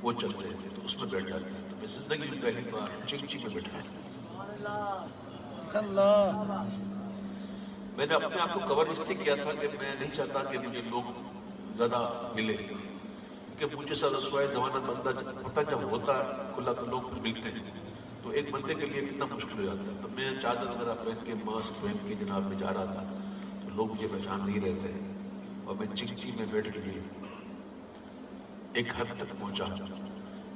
وہ چل رہے تھے تو اس میں بیٹھ جاتے ہیں، تو میں زندگی میں پہلی بار چمچی میں بیٹھا۔ میں نے اپنے آپ کو کور اس لیے کیا تھا کہ میں نہیں چاہتا کہ مجھے لوگ زیادہ ملے، کہ مجھے سر رسوائے زمانہ بندہ پتہ جب ہوتا ہے کھلا تو لوگ پھر ملتے ہیں، تو ایک بندے کے لیے کتنا مشکل ہو جاتا ہے۔ تو میں چادر وغیرہ پہن کے، ماسک پہن کے جناب میں جا رہا تھا تو لوگ مجھے پہچان نہیں رہے تھے، اور میں چمچی میں بیٹھ کے ایک حد تک پہنچا،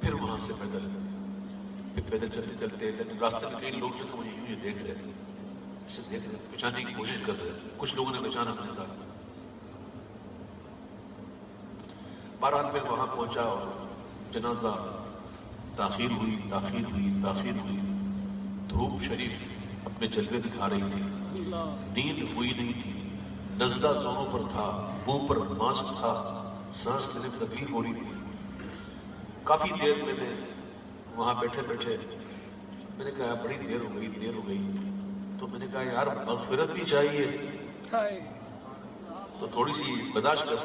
پھر وہاں سے پیدل چلتے چلتے راستے میں کئی لوگ جو مجھے یوں دیکھ رہے تھے، اسے دیکھ رہے تھے، پہچاننے کی کوشش کر رہے تھے، کچھ لوگوں نے پہچانا میں نے کہا۔ بہرحال میں وہاں پہنچا اور جنازہ تاخیر ہوئی، دھوپ شریف اپنے جلوے دکھا رہی تھی، نیند ہوئی نہیں تھی، نزلہ زوروں پر تھا، منہ پر ماسک تھا، سانس لینے میں تکلیف ہو رہی تھی۔ کافی دیر میں نے وہاں بیٹھے میں نے کہا بڑی دیر ہو گئی، تو میں نے کہا یار مغفرت بھی چاہیے تو تھوڑی سی برداشت کر،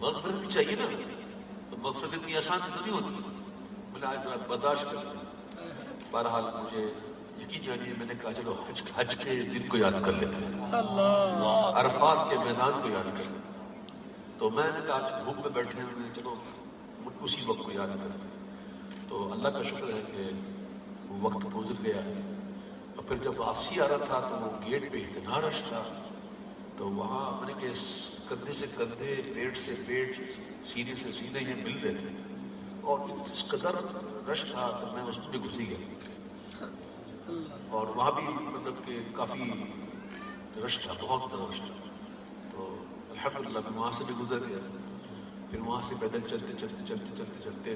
مغفرت بھی چاہیے نا، تو مغفرت اتنی آسان سے نہیں ہوتی، میں نے آج ذرا برداشت کر۔ بہرحال مجھے یقین جانیے میں نے کہا چلو حج کے دن کو یاد کر لیتے ہیں، عرفات کے میدان کو یاد کر لیتے ہیں، تو میں نے کہا دھوپ میں بیٹھے ہیں، چلو اسی وقت کو یاد کرتے ہیں۔ تو اللہ کا شکر ہے کہ وہ وقت گزر گیا، اور پھر جب واپسی آ رہا تھا تو وہ گیٹ پہ اتنا رش تھا، تو وہاں میں نے کہ کندھے سے کندھے، پیٹ سے پیٹ، سینے سے سینے یہ مل رہے تھے، اور اس قدر رش تھا تو میں اس میں گھسی گیا، اور وہاں بھی مطلب کہ کافی رش تھا، بہت رش تھا، تو الحمدللہ میں وہاں سے بھی گزر گیا۔ پھر وہاں سے پیدل چلتے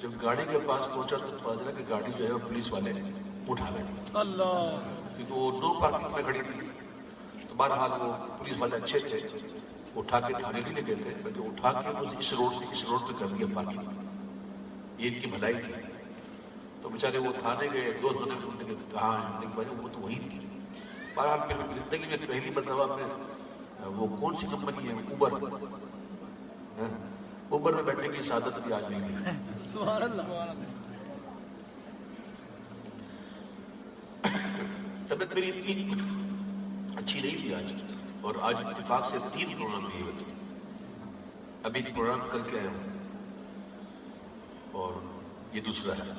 جب گاڑی کے پاس پہنچا تو پتا چلا کہ گاڑی جو ہے وہ پولیس والے اٹھا گئے، کیونکہ وہ نو پارکنگ میں کھڑی تھی۔ تو بہرحال وہ پولیس والے اچھے تھے، اٹھا کے تھانے نہیں لے گئے تھے، بلکہ اٹھا کے اس روڈ پہ کر دیا پارکنگ، یہ ان کی بھلائی تھی۔ تو بیچارے وہ تھانے گئے، دو تھانے میں کہاں ہیں، وہ تو وہی تھی۔ بہرحال پھر زندگی میں پہلی مرتبہ میں وہ کون سی کمپنی ہے، اوبر میں بیٹھنے کی سعادت بھی آج نہیں دی۔ سبحان اللہ۔ طبیعت میری اتنی اچھی نہیں تھی آج، اور آج اتفاق سے 3 پروگرام لیے ہوئے تھے، ابھی ایک پروگرام کر کے آیا ہوں اور یہ دوسرا ہے،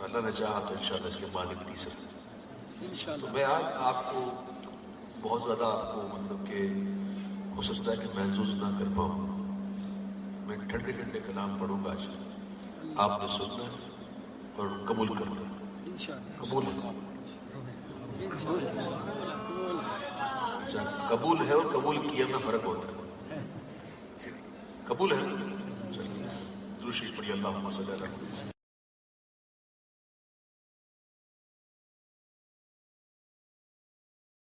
اللہ نے چاہا تو انشاءاللہ اس کے بعد ایک تیسرا۔ تو میں آج آپ کو بہت زیادہ آپ کو مطلب کہ ہو سکتا ہے کہ محسوس نہ کر پاؤں، میں ٹھنڈے ٹھنڈے کلام پڑھوں گا آج، آپ نے سننا اور قبول کرنا، قبول ہے، قبول ہے اور قبول کیا میں فرق ہوتا ہے، قبول ہے، درود شریف پڑھیے، اللہم صلی اللہ علیہ وسلم۔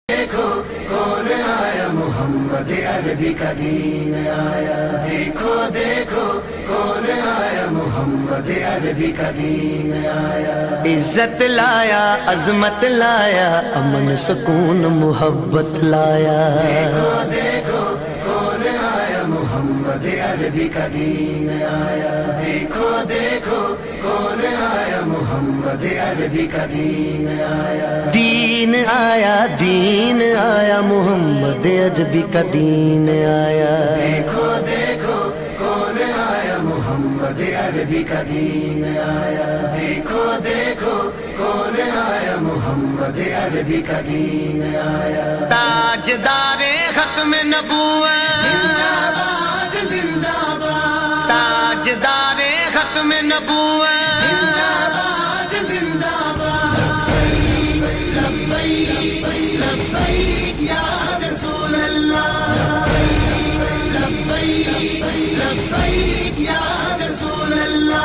دیکھو کون آیا، محمد عربی کا دین آیا، دیکھو دیکھو کون آیا، محمد عربی کا دین آیا، عزت لایا، عظمت لایا، امن سکون محبت لایا، دیکھو دیکھو کون آیا، محمد عربی کا دین آیا، دیکھو دیکھو کون آیا، محمد عربی کا دین آیا، دین آیا، دین آیا، محمد عربی کا دین آیا، دیکھو دیکھو کون آیا، محمد عربی کا دین آیا، دیکھو دیکھو کون آیا، محمد عربی کا دین آیا، تاجدار ختم نبوت، زندہ باد زندہ باد، تاجدار ختم نبوت، زندہ باد زندہ باد، لبیک لبیک لبیک یا